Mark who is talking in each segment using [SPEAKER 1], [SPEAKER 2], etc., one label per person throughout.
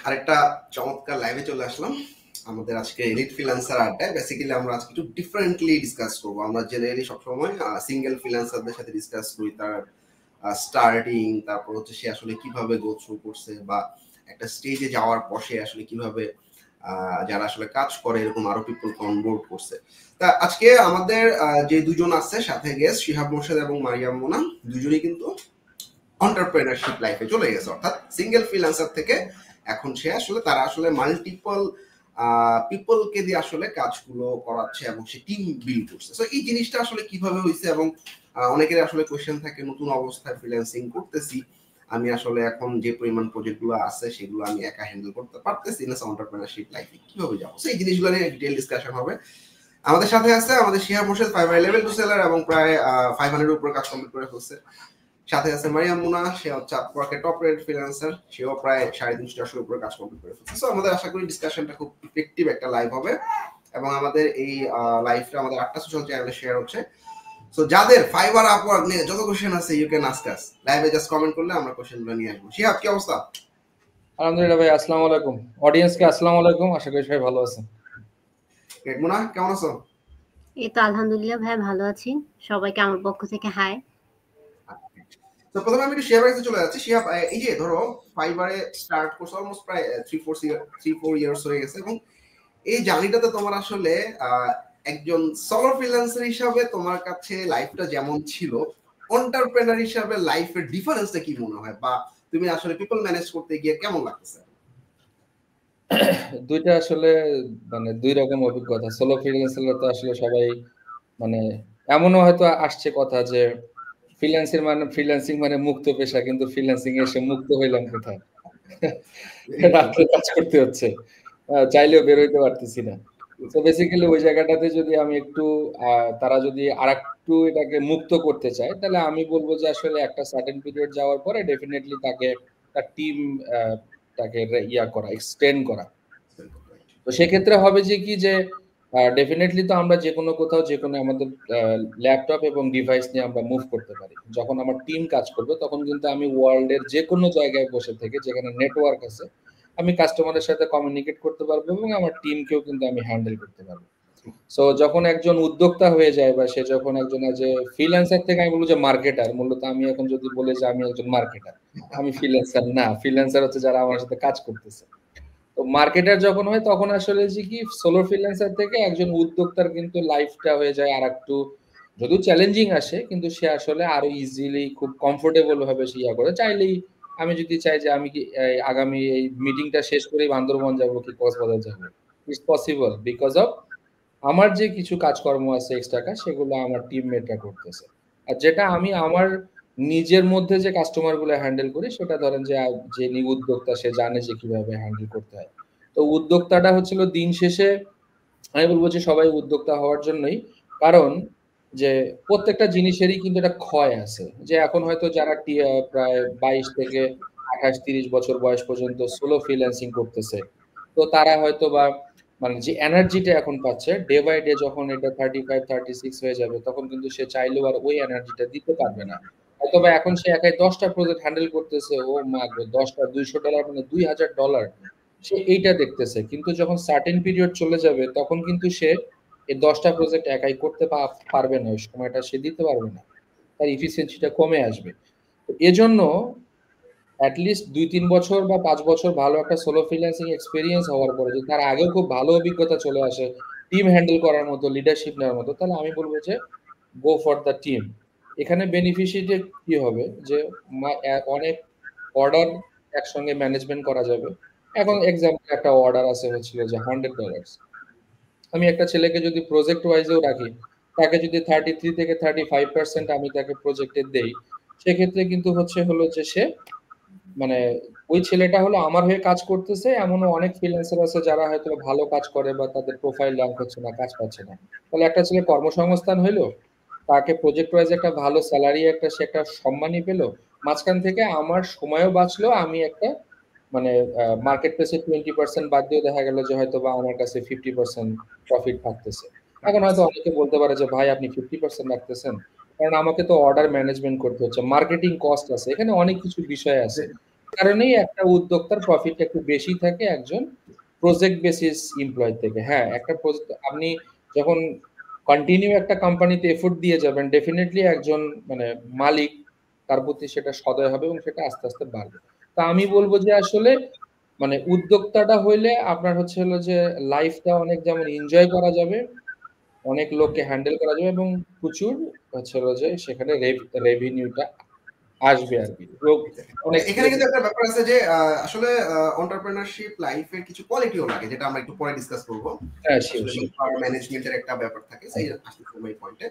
[SPEAKER 1] আরেকটা চমৎকার লাইভে চলে আসলাম। আমাদের আজকে এলিট ফ্রিল্যান্সার আড্ডায় বেসিক্যালি আমরা আজকে একটু ডিফারেন্টলি ডিসকাস করবো। আমরা জেনারেলি সবসময় সিঙ্গেল ফ্রিল্যান্সারদের সাথে ডিসকাস করি তার স্টার্টিং, তারপর হচ্ছে সে আসলে কিভাবে গো থ্রু করছে বা একটা স্টেজে যাওয়ার পর সে আসলে কিভাবে যারা আসলে কাজ করে এরকম আরো পিপলকে অনবোর্ড করছে। তা আজকে আমাদের যে দুজন আছে সাথে গেস্ট শিহাব মোর্শেদ এবং মারিয়াম মোনা, দুজনেই কিন্তু এন্টারপ্রেনারশিপ লাইফে চলে গেছে, অর্থাৎ সিঙ্গেল ফ্রিল্যান্সার থেকে এখন সে আসলে তারা আসলে মাল্টিপল পিপলকে দিয়ে আসলে কাজগুলো করাচ্ছে এবং সে টিম বিল্ড করছে। সো এই জিনিসটা আসলে কিভাবে হয়েছে এবং অনেকের আসলে কোয়েশ্চেন থাকে নতুন অবস্থায় ফ্রিল্যান্সিং করতেছি, আমি আসলে এখন যে পরিমাণ প্রজেক্ট গুলো আছে সেগুলো আমি একা হ্যান্ডেল করতে পারতেছি না, এন্টারপ্রেনারশিপ লাইফে কিভাবে যাবো, সেই জিনিসগুলো নিয়ে ডিটেইল ডিসকাশন হবে। আমাদের সাথে আছে আমাদের Shihab Morshed, fibre level 2 seller এবং প্রায় 500 এর উপর কাজ কমপ্লিট করে ফেলছে। সাথে আছে মারিয়াম মুনা, সে হচ্ছে আপওয়ার্কের টপ রেট ফ্রিল্যান্সার, সেও প্রায় 350-400 উপরে কাজ কমপ্লিট করে ফেলছে। সো আমাদের আশা করি ডিসকাশনটা খুব ইফেক্টিভ একটা লাইভ হবে এবং আমাদের এই লাইভটা আমাদের 8টা সোশ্যাল চ্যানেলে শেয়ার হচ্ছে। সো যাদের ফাইবার আপওয়ার্ক নিয়ে যত কোশ্চেন আছে ইউ ক্যান আস্ক আস, লাইভে জাস্ট কমেন্ট করলে আমরা কোশ্চেনগুলো নিয়ে আসবো। শিহাব, কি অবস্থা?
[SPEAKER 2] আলহামদুলিল্লাহ ভাই, আসসালামু আলাইকুম। অডিয়েন্সকে আসসালামু আলাইকুম, আশা করি সবাই ভালো আছেন।
[SPEAKER 1] গ্রেট। মুনা, কেমন আছো?
[SPEAKER 3] এই তো আলহামদুলিল্লাহ ভাই, ভালো আছি। সবাইকে আমার পক্ষ থেকে হাই।
[SPEAKER 1] তো প্রথমে আমি একটু শিহাবের কাছে চলে যাচ্ছি। শিহাব, এই যে ধরো ফাইবারে স্টার্ট করছো অলমোস্ট প্রায় 3-4 ইয়ার্স হয়ে গেছে এবং এই জার্নিটাতে তোমার আসলে একজন সলো ফ্রিল্যান্সার হিসাবে তোমার কাছে লাইফটা যেমন ছিল, এন্টারপ্রেনার হিসাবে লাইফের ডিফারেন্সটা কি মনে হয়, বা তুমি আসলে পিপল ম্যানেজ করতে গিয়ে কেমন লাগতেছে?
[SPEAKER 2] দুইটা আসলে মানে দুই রকম অভিজ্ঞতা। সোলো ফ্রিল্যান্সার তো আসলে সবাই মানে এমনও হয়তো আসছে কথা যে ফ্রিল্যান্সিং মানে মুক্ত পেশা, কিন্তু ফ্রিল্যান্সিং এ এসে মুক্ত হইলাম কোথায়? রাত্রে কাজ করতে হচ্ছে, চাইলেও বের হইতে পারতেছি না। তো বেসিক্যালি ওই জায়গাটাতে যদি আমি একটু তারা যদি আরেকটু এটাকে মুক্ত করতে চায়, তাহলে আমি বলবো যে আসলে একটা সার্টেন পিরিয়ড যাওয়ার পরে ডেফিনেটলি তাকে তার টিম তাকে করা, এক্সটেন্ড করা। তো সেক্ষেত্রে হবে যে কি যে ডেফিনেটলি তো আমরা যে কোনো কোথাও যে কোনো আমাদের ল্যাপটপ এবং ডিভাইস নিয়ে আমরা মুভ করতে পারি। যখন আমার টিম কাজ করবে তখন কিন্তু আমি ওয়ার্ল্ডের যে কোনো জায়গায় বসে থেকে, যেখানে নেটওয়ার্ক আছে, আমি কাস্টমারের সাথে কমিউনিকেট করতে পারবো এবং আমার টিমকেও কিন্তু আমি হ্যান্ডেল করতে পারবো। সো যখন একজন উদ্যোক্তা হয়ে যায় বা সে যখন একজন যে ফ্রিল্যান্সার থেকে আমি বলবো যে মার্কেটার, মূলত আমি এখন যদি বলে যে আমি একজন মার্কেটার, আমি ফ্রিল্যান্সার না। ফ্রিল্যান্সার হচ্ছে যারা আমার সাথে কাজ করতেছে। তো মার্কেটার যখন হয় তখন আসলে যে কি সোলো ফ্রিল্যান্সার থেকে একজন উদ্যোক্তার কিন্তু লাইফটা হয়ে যায় আর একটু, যদিও চ্যালেঞ্জিং আসে, কিন্তু সে আসলে আরো ইজিলি খুব কমফোর্টেবল ভাবে সে করে। চাইলেই আমি যদি চাই যে আমি কি আগামী এই মিটিংটা শেষ করেই বান্দরবন যাবো কি কক্সবাজার যাবো, ইটস পসিবল বিকজ অফ আমার যে কিছু কাজকর্ম আছে এক্সট্রা কাজ, সেগুলো আমার টিমমেটরা করতেছে। আর যেটা আমি আমার নিজের মধ্যে যে কাস্টমার গুলো হ্যান্ডেল করি, সেটা ধরেন যে যে উদ্যোক্তা সে জানে যে কিভাবে হ্যান্ডেল করতে হয়। তো উদ্যোক্তাটা হচ্ছিল দিন শেষে আমি বলবো যে সবাই উদ্যোক্তা হওয়ার জন্যই, কারণ যে প্রত্যেকটা জিনিসেরই কিন্তু একটা ক্ষয় আছে। যে এখন হয়তো যারা প্রায় 22 থেকে 28-30 বছর বয়স পর্যন্ত সোলো ফ্রিল্যান্সিং করতেছে, তো তারা হয়তো বা মানে যে এনার্জিটা এখন পাচ্ছে, ডে বাই ডে যখন এটা 35-36 হয়ে যাবে, তখন কিন্তু সে চাইলেও আর ওই এনার্জিটা দিতে পারবে না। অথবা এখন সে একাই 10টা প্রজেক্ট হ্যান্ডেল করতেছে, ও মা গো, 10টা $200 মানে $2000, সে এইটা দেখতেছে। কিন্তু যখন সার্টেন পিরিয়ড চলে যাবে তখন কিন্তু সে এই 10টা প্রজেক্ট একাই করতে পারবে না, ওই সময়টা সে দিতে পারবে না, তার ইফিসিয়েন্সিটা কমে আসবে। তো এজন্য অ্যাটলিস্ট 2-3 বছর বা 5 বছর ভালো একটা সোলো ফ্রিল্যান্সিং এক্সপেরিয়েন্স হওয়ার পরে যদি তার আগেও খুব ভালো অভিজ্ঞতা চলে আসে টিম হ্যান্ডেল করার মতো, লিডারশিপ নেওয়ার মতো, তাহলে আমি বলবো যে গো ফর দ্য টিম। এখানে বেনিফিশিয়ারি কি হবে যে অনেক অর্ডার একসঙ্গে ম্যানেজমেন্ট করা যাবে। এখন এক্সাম্পল একটা অর্ডার আছে হচ্ছিল যে $100, আমি একটা ছেলেকে যদি প্রজেক্ট ওয়াইজেও রাখি, তাকে যদি 33 থেকে 35% আমি তাকে প্রজেক্টে দেই, সেক্ষেত্রে কিন্তু হলো যে সে মানে ওই ছেলেটা হলো আমার হয়ে কাজ করতেছে। এমনও অনেক ফ্রিল্যান্সার আছে যারা হয়তো ভালো কাজ করে বা তাদের প্রোফাইল র্যাঙ্ক হচ্ছে না, কাজ পাচ্ছে না। তাহলে একটা ছেলে কর্মসংস্থান হইলো, তাকে প্রজেক্ট ওয়াইজ একটা ভালো স্যালারি, একটা সে একটা সম্মানই পেলো, মাঝখান থেকে আমার সময়ও বাঁচলো, আমি একটা মানে মার্কেট প্লেসে 20% বাদ দিয়ে দেখা গেল যে হয়তো বা আমার কাছে 50% প্রফিট থাকতেছে। এখন হয়তো অনেকে বলতে পারে যে ভাই আপনি 50% রাখতেছেন, কারণ আমাকে তো অর্ডার ম্যানেজমেন্ট করতে হচ্ছে, মার্কেটিং কস্ট আছে, এখানে অনেক কিছু বিষয় আছে। কারণেই একটা উদ্যোক্তার প্রফিট একটু বেশি থাকে একজন প্রজেক্ট বেসিস এমপ্লয় থেকে। হ্যাঁ, একটা আপনি যখন কন্টিনিউ একটা কোম্পানিতে এফোর্ট দিয়ে যাবেন, ডেফিনেটলি একজন মানে মালিক তার প্রতি সেটা সদয় হবে এবং সেটা আস্তে আস্তে বাড়বে। তা আমি বলবো যে আসলে মানে উদ্যোক্তাটা হইলে আপনার হচ্ছে হলো যে লাইফটা অনেক যেমন এনজয় করা যাবে, অনেক লোককে হ্যান্ডেল করা যাবে এবং প্রচুর হচ্ছে হলো যে সেখানে রেভিনিউটা আসবে আর কি। অনেক
[SPEAKER 1] এখানে কিন্তু একটা ব্যাপার আছে যে আসলে এন্টারপ্রেনারশিপ লাইফের কিছু কোয়ালিটিও লাগে, যেটা আমরা একটু পরে ডিসকাস করব।
[SPEAKER 2] হ্যাঁ,
[SPEAKER 1] আসলে ম্যানেজমেন্টের একটা ব্যাপার থাকে, সেই আসলে এই পয়েন্টে।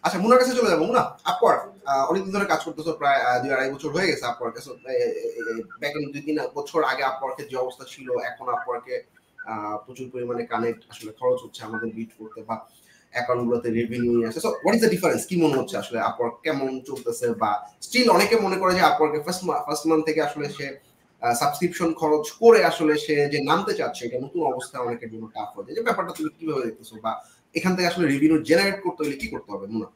[SPEAKER 1] আচ্ছা, মুনার কাছে চলে যাবো। মুনা, আপওয়ার্ক অনেকদিন ধরে কাজ করতেছো, প্রায় 2-2.5 বছর হয়ে গেছে আপওয়ার্কে। ব্যাক ইন 2-3 বছর আগে আপওয়ার্কের যে অবস্থা ছিল, এখন আপওয়ার্কে প্রচুর পরিমাণে কানেক্ট আসলে খরচ হচ্ছে আমাদের বিট করতে বা অ্যাকাউন্টগুলোতে রেভিনিউ আসে। So what is the difference? কি মনে হচ্ছে আসলে আপওয়ার্ক কেমন চলতেছে? বা স্টিল অনেকে মনে করে যে আপওয়ার্কে ফার্স্ট মান্থ থেকে আসলে সে সাবস্ক্রিপশন খরচ করে আসলে সে যে নামতে চাচ্ছে, এটা নতুন অবস্থায় অনেকের জন্য টাফ হয়ে যায়। যে ব্যাপারটা তুমি কিভাবে দেখতেছো, বা এখান থেকে আসলে রেভিনিউ জেনারেট করতে হলে কি করতে হবে? মুনা,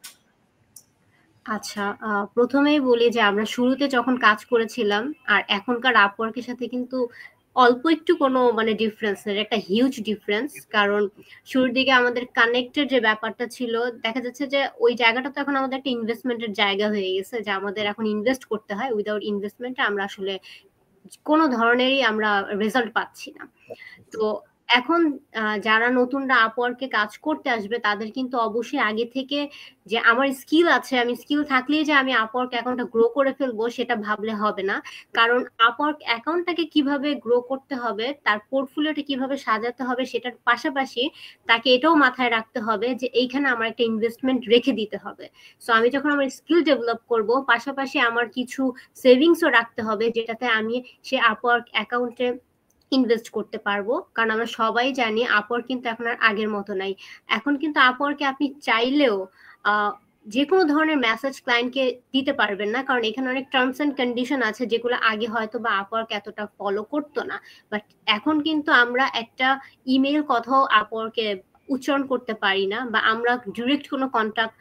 [SPEAKER 3] আচ্ছা, প্রথমেই বলি যে আমরা শুরুতে যখন কাজ করেছিলাম আর এখনকার আপওয়ার্কের সাথে কিন্তু অল্প একটু কোনো মানে ডিফারেন্স নেই, একটা হিউজ ডিফারেন্স। কারণ শুরুর দিকে আমাদের কানেক্টের যে ব্যাপারটা ছিল, দেখা যাচ্ছে যে ওই জায়গাটা তো এখন আমাদের একটা ইনভেস্টমেন্টের জায়গা হয়ে গেছে, যে আমাদের এখন ইনভেস্ট করতে হয়। উইদাউট ইনভেস্টমেন্টে আমরা আসলে কোনো ধরনেরই আমরা রেজাল্ট পাচ্ছি না। তো এখন যারা নতুনরা আপওয়ার্কে কাজ করতে আসবে তাদের কিন্তু অবশ্যই আগে থেকে যে আমার স্কিল আছে, আমি স্কিল থাকলেই যে আমি আপওয়ার্ক অ্যাকাউন্টটা গ্রো করে ফেলবো সেটা ভাবলে হবে না। কারণ আপওয়ার্ক অ্যাকাউন্টটাকে কিভাবে গ্রো করতে হবে, তার পোর্টফোলিওটা কিভাবে সাজাতে হবে, সেটার পাশাপাশি তাকে এটাও মাথায় রাখতে হবে যে এইখানে আমার একটা ইনভেস্টমেন্ট রেখে দিতে হবে। সো আমি যখন আমার স্কিল ডেভেলপ করব, পাশাপাশি আমার কিছু সেভিংসও রাখতে হবে, যেটাতে আমি সে আপওয়ার্ক অ্যাকাউন্টে ইনভেস্ট করতে পারবো। কারণ আমরা সবাই জানি আপওয়ার্ক কিন্তু এখন আর আগের মতো নাই। এখন কিন্তু আপওয়ার্কে আপনি চাইলেও যে কোনো ধরনের মেসেজ ক্লায়েন্টকে দিতে পারবেন না, কারণ এখানে অনেক টার্মস এন্ড কন্ডিশন আছে যেগুলো আগে হয়তো বা আপওয়ার্ক এতটা ফলো করতো না। বাট এখন কিন্তু আমরা একটা ইমেল কথাও আপওয়ার্কে উচ্চারণ করতে পারি না, বা আমরা ডিরেক্ট কোনো কন্টাক্ট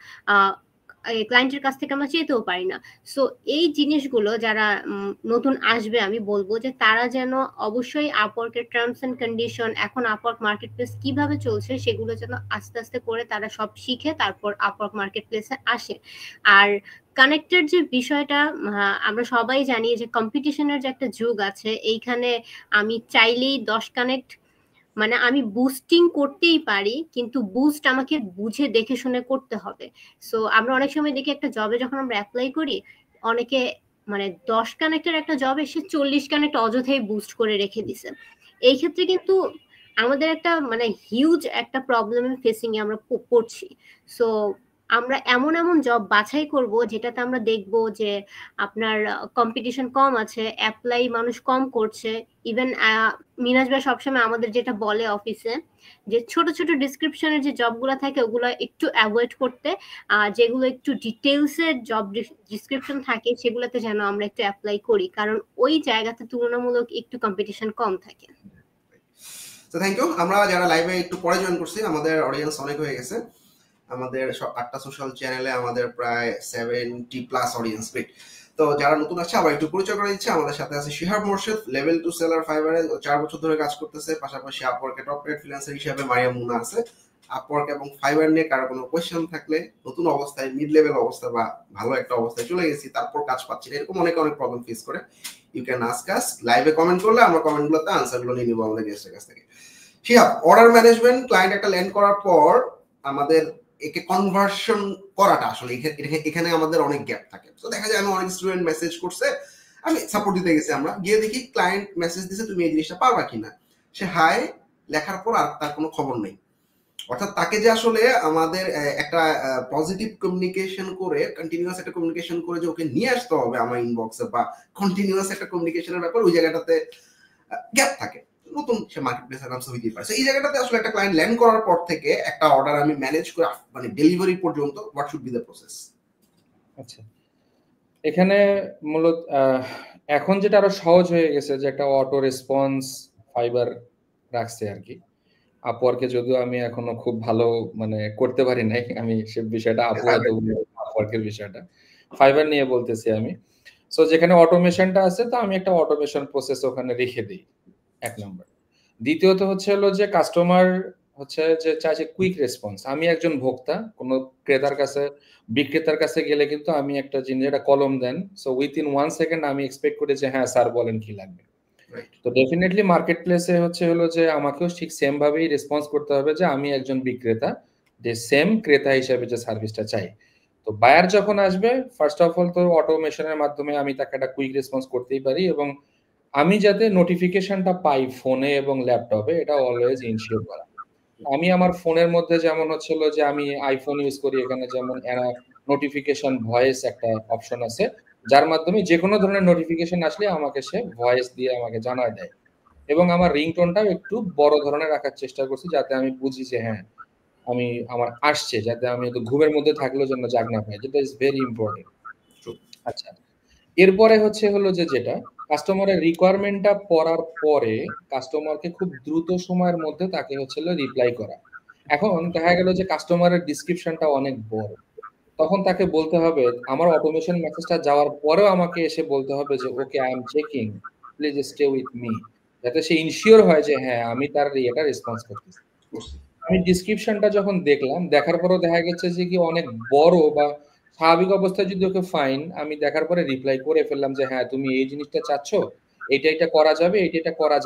[SPEAKER 3] ক্লায়েন্টের কাছ থেকে আমরা চেতেও পারি না। সো এই জিনিসগুলো যারা নতুন আসবে, আমি বলবো যে তারা যেন অবশ্যই আপওয়ার্কের টার্মস এন্ড কন্ডিশন, এখন আপওয়ার্ক মার্কেট প্লেস কিভাবে চলছে, সেগুলো যেন আস্তে আস্তে করে তারা সব শিখে তারপর আপওয়ার্ক মার্কেট প্লেসে আসে। আর কানেক্টের যে বিষয়টা, আমরা সবাই জানি যে কম্পিটিশনের যে একটা যুগ আছে, এইখানে আমি চাইলেই 10 কানেক্ট মানে আমি বুস্টিং করতেই পারি, কিন্তু বুস্ট আমাকে বুঝে দেখে শুনে করতে হবে। সো আমরা অনেক সময় দেখি একটা জবে যখন আমরা অ্যাপ্লাই করি, অনেকে মানে 10 কানেক্টের একটা জবে সে 40 কানেক্ট অযথাই বুস্ট করে রেখে দিছে। এই ক্ষেত্রে কিন্তু আমাদের একটা মানে হিউজ একটা প্রবলেমের ফেসিং এ আমরা পড়ছি। সো আমরা এমন এমন জব বাছাই করব যেটাতে আমরা দেখব যে আপনার কম্পিটিশন কম আছে, অ্যাপ্লাই মানুষ কম করছে। ইভেন মিনাজ ভাই সবসময় আমাদের যেটা বলে অফিসে, যে ছোট ছোট ডিসক্রিপশনের যে জবগুলো থাকে ওগুলো একটু অ্যাভয়েড করতে, যেগুলো একটু ডিটেলসের জব ডিসক্রিপশন থাকে সেগুলোতে যেন আমরা একটু অ্যাপ্লাই করি, কারণ ওই জায়গাতে তুলনামূলক একটু কম্পিটিশন কম থাকে।
[SPEAKER 1] তো থ্যাংক ইউ। আমরা যারা লাইভে একটু পরে জয়েন করছি, আমাদের অডিয়েন্স অনেক হয়ে গেছে। আমাদের 8টা সোশ্যাল চ্যানেলে আমাদের প্রায় 70+ অডিয়েন্স। গ্রেট। তো যারা নতুন আছে আবার একটু পরিচয় করে দিচ্ছে। আমাদের সাথে আছে শিহাব মোর্শেদ, লেভেল 2 সেলার ফাইবারে 4 বছর ধরে কাজ করতেছে। পাশাপাশি আপওয়ার্কে টপ রেট ফ্রিল্যান্সার হিসেবে মারিয়াম মুনা আছে। আপওয়ার্ক এবং ফাইবার নিয়ে কারো কোনো কোয়েশ্চেন থাকলে, নতুন অবস্থায়, মিড লেভেল অবস্থা বা ভালো একটা অবস্থায় চলে গেছি তারপর কাজ পাচ্ছি না, এরকম অনেক প্রবলেম ফেস করে, ইউ ক্যান আস্ক আস। লাইভে কমেন্ট করলে আমরা কমেন্টগুলোতে আনসারগুলো নিয়ে নিব আমাদের গেস্টের কাছ থেকে। শিহাব, অর্ডার ম্যানেজমেন্ট, ক্লায়েন্ট একটা ল্যান্ড করার পর আমাদের একে কনভার্সন করাটা আসলে এখানে আমাদের অনেক গ্যাপ থাকে। তো দেখা যায় আমি অনেক স্টুডেন্ট মেসেজ করছে, আমি সাপোর্ট দিতে গেছি, আমরা গিয়ে দেখি ক্লায়েন্ট মেসেজ দিছে তুমি এই জিনিসটা পারবা কিনা, সে হাই লেখার পর আর তার কোনো খবর নেই। অর্থাৎ তাকে যে আসলে আমাদের একটা পজিটিভ কমিউনিকেশন করে, কন্টিনিউয়াস একটা কমিউনিকেশন করে যে ওকে নিয়ে আসতে হবে আমার ইনবক্সে, বা কন্টিনিউয়াস একটা কমিউনিকেশনের ব্যাপার, ওই জায়গাটাতে গ্যাপ থাকে। নতুন সে মার্কেট প্লেসে নামছে হইতেই পারে। এই জায়গাটাতে আসলে একটা ক্লায়েন্ট ল্যান্ড করার পর থেকে একটা অর্ডার আমি ম্যানেজ করে মানে ডেলিভারি পর্যন্ত what should be the process?
[SPEAKER 2] আচ্ছা, এখানে মূলত এখন যেটা আরো সহজ হয়ে গেছে যে একটা অটো রেসপন্স ফাইবার রাখছে আর কি। আপওয়ার্কে যদিও আমি এখনো খুব ভালো মানে করতে পারি নাই, আমি সে বিষয়টা আপওয়ার্কের বিষয়টা ফাইবার নিয়ে বলতেছি আমি। সো যেখানে অটোমেশনটা আছে তো আমি একটা অটোমেশন প্রসেস ওখানে রেখে দিই, এক নম্বর। দ্বিতীয়ত হচ্ছে হলো যে কাস্টমার হচ্ছে যে চাইছে কুইক রেসপন্স। আমি একজন ভোক্তা, কোনো ক্রেতার কাছে বিক্রেতার কাছে গেলে কিন্তু আমি একটা জিনিস, একটা কলম দেন, সো উইথিন 1 সেকেন্ড আমি এক্সপেক্ট করি যে হ্যাঁ স্যার বলেন কি লাগবে। তো ডেফিনেটলি মার্কেট প্লেসে হচ্ছে হলো যে আমাকেও ঠিক সেম ভাবেই রেসপন্স করতে হবে যে আমি একজন বিক্রেতা, যে সেম ক্রেতা হিসেবে যে সার্ভিসটা চাই। তো বায়ার যখন আসবে ফার্স্ট অফ অল তো অটোমেশনের মাধ্যমে আমি তাকে একটা কুইক রেসপন্স করতেই পারি, এবং আমি যাতে নোটিফিকেশনটা পাই ফোনে এবং ল্যাপটপে, এটা অলওয়েজ ইনশিওর করা। আমি আমার ফোনের মধ্যে যেমন হচ্ছে হলো যে আমি আইফোন ইউজ করি, এখানে যেমন নোটিফিকেশন ভয়েস একটা অপশন আছে, যার মাধ্যমে যে কোনো ধরনের নোটিফিকেশন আসলে আমাকে সে ভয়েস দিয়ে আমাকে জানায় দেয়। এবং আমার রিংটোনটাও একটু বড় ধরনের রাখার চেষ্টা করছি, যাতে আমি বুঝি যে হ্যাঁ আমি আমার আসছে, যাতে আমি একটু ঘুমের মধ্যে থাকলেও যেন জাগ না পাই, যেটা ইজ ভেরি ইম্পর্টেন্ট। আচ্ছা, এরপরে হচ্ছে হলো যে যেটা কাস্টমারের রিকোয়ারমেন্টটা পড়ার পরে কাস্টমারকে খুব দ্রুত সময়ের মধ্যে তাকে হচ্ছে রিপ্লাই করা। এখন দেখা গেল যে কাস্টমারের ডিসক্রিপশনটা অনেক বড়, তখন তাকে বলতে হবে, আমার অটোমেশন মেসেজটা যাওয়ার পরেও আমাকে এসে বলতে হবে যে okay I am checking, please stay with me, যাতে সে ইনশিওর হয় যে হ্যাঁ আমি তার এটা রেসপন্স করতেছি। আমি ডিসক্রিপশনটা যখন দেখলাম, দেখার পরও দেখা গেছে যে কি অনেক বড়, বা স্বাভাবিক অবস্থায় যদি ওকে ফাইন, আমি দেখার পরে রিপ্লাই করে ফেললাম যে হ্যাঁ তুমি এই জিনিসটা চাচ্ছ, এটা করা যাবে, এটা করা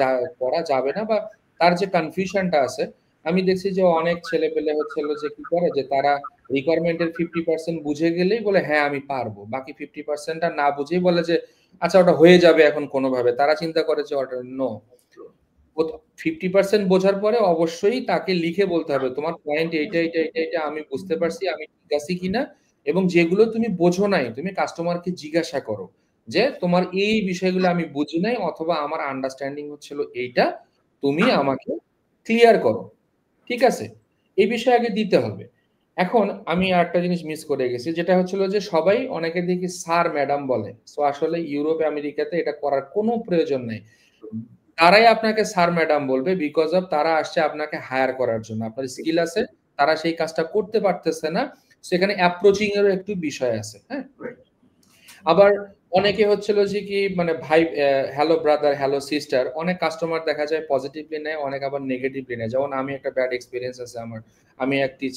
[SPEAKER 2] যাবে না, বা তার যে কনফিউশনটা আছে। আমি দেখছি যে অনেক ছেলে পেলে হচ্ছিল যে কি করে যে তারা রিকোয়ারমেন্টের 50% বুঝে গেলেই বলে হ্যাঁ আমি পারবো, বাকি 50%টা না বুঝেই বলে যে আচ্ছা ওটা হয়ে যাবে এখন কোনোভাবে। তারা চিন্তা করে যে ওটা নো, 50% বোঝার পরে অবশ্যই তাকে লিখে বলতে হবে তোমার পয়েন্ট এইটা আমি বুঝতে পারছি, আমি ঠিক আছি কিনা, এবং যেগুলো তুমি বোঝো নাই তুমি কাস্টমারকে জিজ্ঞাসা করো যে তোমার এই বিষয়গুলো আমি বুঝি নাই, অথবা আমার আন্ডারস্ট্যান্ডিং হচ্ছিল এইটা, তুমি আমাকে ক্লিয়ার করো, ঠিক আছে? এই বিষয়ে আগে দিতে হবে। এখন আমি আরেকটা জিনিস মিস করে গেছি, যেটা হচ্ছিল যে সবাই অনেকে দেখি স্যার ম্যাডাম বলে। সো আসলে ইউরোপে আমেরিকাতে এটা করার কোনো প্রয়োজন নেই। তারাই আপনাকে স্যার ম্যাডাম বলবে বিকজ অফ তারা আসছে আপনাকে হায়ার করার জন্য। আপনার স্কিল আছে, তারা সেই কাজটা করতে পারতেছে না, সেখানে অ্যাপ্রোচিং এরও একটু বিষয় আছে। হ্যাঁ, আবার অনেকে হচ্ছিল যে কি মানে ভাই হ্যালো ব্রাদার হ্যালো সিস্টার, অনেক কাস্টমার দেখা যায় পজিটিভলি নেয়, অনেক আবার নেগেটিভলি নেয়। যেমন আমি একটা ব্যাড এক্সপিরিয়েন্স আছে আমার, আমি একটি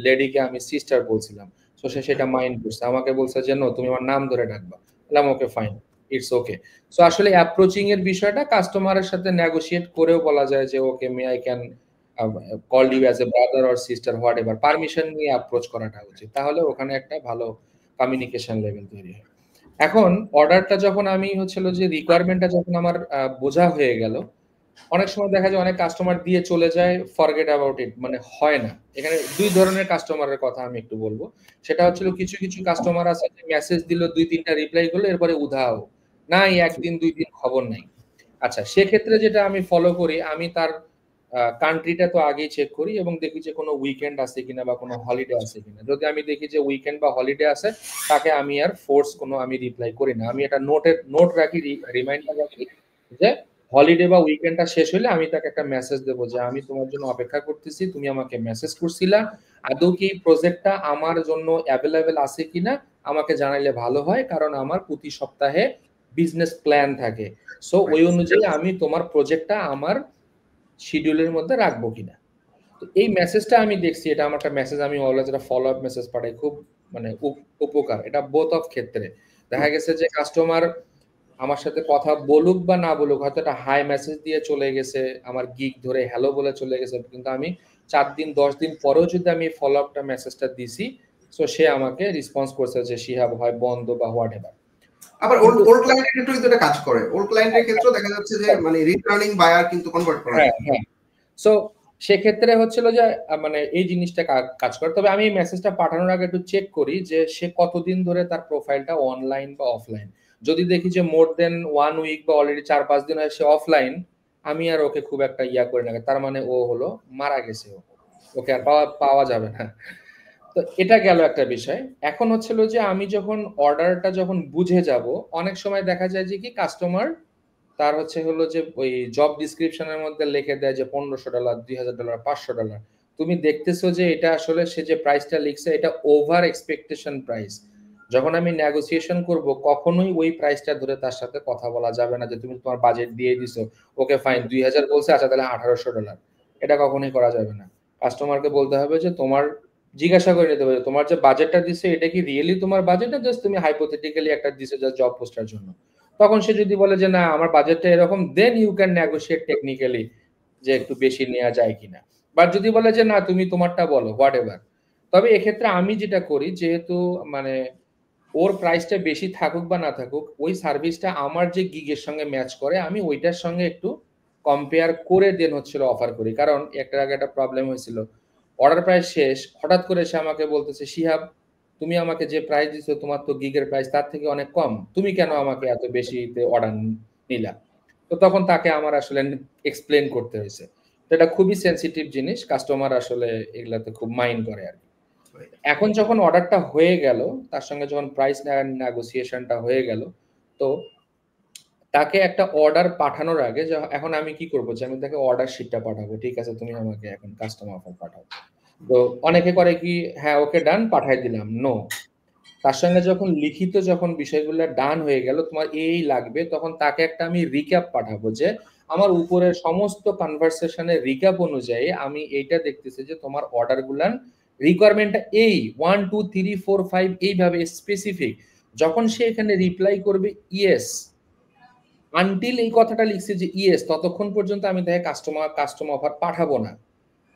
[SPEAKER 2] লেডিকে আমি সিস্টার বলছিলাম, তো সে সেটা মাইন্ড করছে, আমাকে বলছে যে নো তুমি আমার নাম ধরে ডাকবা। বললাম okay fine, it's okay. So আসলে অ্যাপ্রোচিং এর বিষয়টা কাস্টমারের সাথে নেগোশিয়েট করেও বলা যায় যে okay may I can call you as a brother or sister, whatever, permission নিয়ে অ্যাপ্রোচ করাটা উচিত, তাহলে ওখানে একটা ভালো কমিউনিকেশন লেভেল তৈরি হয়। এখন অর্ডারটা যখন আমি হচ্ছিল যে রিকোয়ারমেন্টটা যখন আমার বোঝা হয়ে গেল, অনেক সময় দেখা যায় অনেক কাস্টমার দিয়ে চলে যায়, ফরগেট অ্যাবাউট ইট, মানে হয় না। এখানে দুই ধরনের কাস্টমারের কথা আমি একটু বলবো। সেটা হচ্ছিল কিছু কিছু কাস্টমার আছে যে মেসেজ দিল, 2-3টা রিপ্লাই করলো, এরপরে উধাও নাই, একদিন 2 দিন খবর নাই। আচ্ছা, সেক্ষেত্রে যেটা আমি ফলো করি, আমি তার কান্ট্রিটা তো আগেই চেক করি এবং দেখি যে কোনো উইকেন্ড আছে কিনা বা কোনো হলিডে আছে কিনা। যদি আমি দেখি যে উইকেন্ড বা হলিডে আছে, তাকে আমি আর ফোর্স কোনো আমি রিপ্লাই করি না। আমি একটা নোট রাখি, রিমাইন্ডার রাখি যে হলিডে বা উইকেন্ডটা শেষ হলে আমি তাকে একটা মেসেজ দেবো যে আমি তোমার জন্য অপেক্ষা করতেছি, তুমি আমাকে মেসেজ করছিলা, আদৌ কি এই প্রজেক্টটা আমার জন্য অ্যাভেলেবেল আছে কিনা আমাকে জানাইলে ভালো হয়, কারণ আমার প্রতি সপ্তাহে বিজনেস প্ল্যান থাকে। সো ওই অনুযায়ী আমি তোমার প্রজেক্টটা আমার শিডিউলের মধ্যে রাখবো কিনা। তো এই মেসেজটা আমি দেখছি, এটা আমার একটা মেসেজ, আমি অলওয়েজ একটা ফলো আপ মেসেজ পাঠাই, খুব মানে উপকার এটা বোথ অফ ক্ষেত্রে। দেখা গেছে যে কাস্টমার আমার সাথে কথা বলুক বা না বলুক, হয়তো একটা হাই মেসেজ দিয়ে চলে গেছে, আমার গিগ ধরে হ্যালো বলে চলে গেছে, কিন্তু আমি 4 দিন 10 দিন পরেও যদি আমি ফলো আপটা মেসেজটা দিছি, সো সে আমাকে রেসপন্স করছে যে শিহাব হয় বন্ধ বা হোয়াট এভার।
[SPEAKER 1] আবার ওল্ড ক্লায়েন্টের ক্ষেত্রে কিন্তু এটা কাজ করে। ওল্ড ক্লায়েন্টের ক্ষেত্রেও দেখা যাচ্ছে যে মানে রিটার্নিং বায়ার কিন্তু কনভার্ট করা যায়।
[SPEAKER 2] হ্যাঁ, সো সেক্ষেত্রে হচ্ছিল যে মানে এই জিনিসটা কাজ করে। তবে আমি এই মেসেজটা পাঠানোর আগে একটু চেক করি যে সে কতদিন ধরে তার প্রোফাইলটা অনলাইন বা অফলাইন। যদি দেখি যে মোর দেন 1 উইক বা অলরেডি 4-5 দিন হয় সে অফলাইন, আমি আর ওকে খুব একটা করি না, তার মানে ও হলো মারা গেছে, ওকে আর পাওয়া যাবে না। তো এটা গেল একটা বিষয়। এখন হচ্ছিল যে আমি যখন অর্ডারটা যখন বুঝে যাব, অনেক সময় দেখা যায় যে কি কাস্টমার তার হলো যে ওই জব ডিসক্রিপশনের মধ্যে লিখে দেয় যে $1500, $2000, $500। তুমি দেখতেছো যে এটা আসলে সে যে প্রাইসটা লিখছে এটা ওভার এক্সপেকটেশন প্রাইস। যখন আমি নেগোসিয়েশন করব কখনোই ওই প্রাইসটা ধরে তার সাথে কথা বলা যাবে না যে তুমি তোমার বাজেট দিয়ে দিছো, ওকে ফাইন 2000 বলছে, আচ্ছা তাহলে $1800। এটা কখনোই করা যাবে না। কাস্টমারকে বলতে হবে যে তোমার, জিজ্ঞাসা করে নিতে হবে তোমার যে বাজেটটা দিছো এটা কি রিয়েলি তোমার বাজেট না জাস্ট তুমি হাইপোথেটিক্যালি একটা দিছো জাস্ট জব পোস্টার জন্য। তখন সে যদি বলে যে না আমার বাজেটটা এরকম, then you can negotiate technically যে একটু বেশি নেওয়া যায় কিনা। বা যদি বলে যে না তুমি তোমারটা বলো, হোয়াট এভার। তবে এক্ষেত্রে আমি যেটা করি, যেহেতু মানে ওর প্রাইসটা বেশি থাকুক বা না থাকুক, ওই সার্ভিসটা আমার যে গিগের সঙ্গে ম্যাচ করে আমি ওইটার সঙ্গে একটু কম্পেয়ার করে দেন হচ্ছিল অফার করি। কারণ একটা আগে একটা প্রবলেম হয়েছিল, অর্ডার প্রাইস শেষ, হঠাৎ করে সে আমাকে বলতেছে শিহাব তুমি আমাকে যে প্রাইস দিছো তোমার তো গিগের প্রাইস তার থেকে অনেক কম, তুমি কেন আমাকে এত বেশিতে অর্ডার নিলা। তো তখন তাকে আমার আসলে এক্সপ্লেন করতে হয়েছে। তো এটা খুবই সেনসিটিভ জিনিস, কাস্টমার আসলে এগুলাতে খুব মাইন্ড করে আর কি। এখন যখন অর্ডারটা হয়ে গেল, তার সঙ্গে যখন প্রাইস নেগোসিয়েশনটা হয়ে গেল, তো তাকে একটা অর্ডার পাঠানোর আগে এখন আমি কি করবো যে আমি তাকে অর্ডার শিটটা পাঠাবো, ঠিক আছে তুমি আমাকে এখন কাস্টমার অফার পাঠাও। তো অনেকে করে কি, হ্যাঁ ওকে ডান পাঠাই দিলাম, নো, তার সঙ্গে যখন লিখিত যখন বিষয়গুলো ডান হয়ে গেল তোমার এই লাগবে, তখন তাকে একটা আমি রিক্যাপ পাঠাবো যে আমার উপরের সমস্ত কনভারসেশনের রিক্যাপ অনুযায়ী আমি এইটা দেখতেছি যে তোমার অর্ডার গুলান রিকোয়ারমেন্টটা এই 1 2 3 4 5 এইভাবে স্পেসিফিক। যখন সে এখানে রিপ্লাই করবে ইয়েস, আনটিল এই কথাটা লিখছে যে ইয়েস, ততক্ষণ পর্যন্ত আমি তাকে কাস্টমার অফার পাঠাবো না।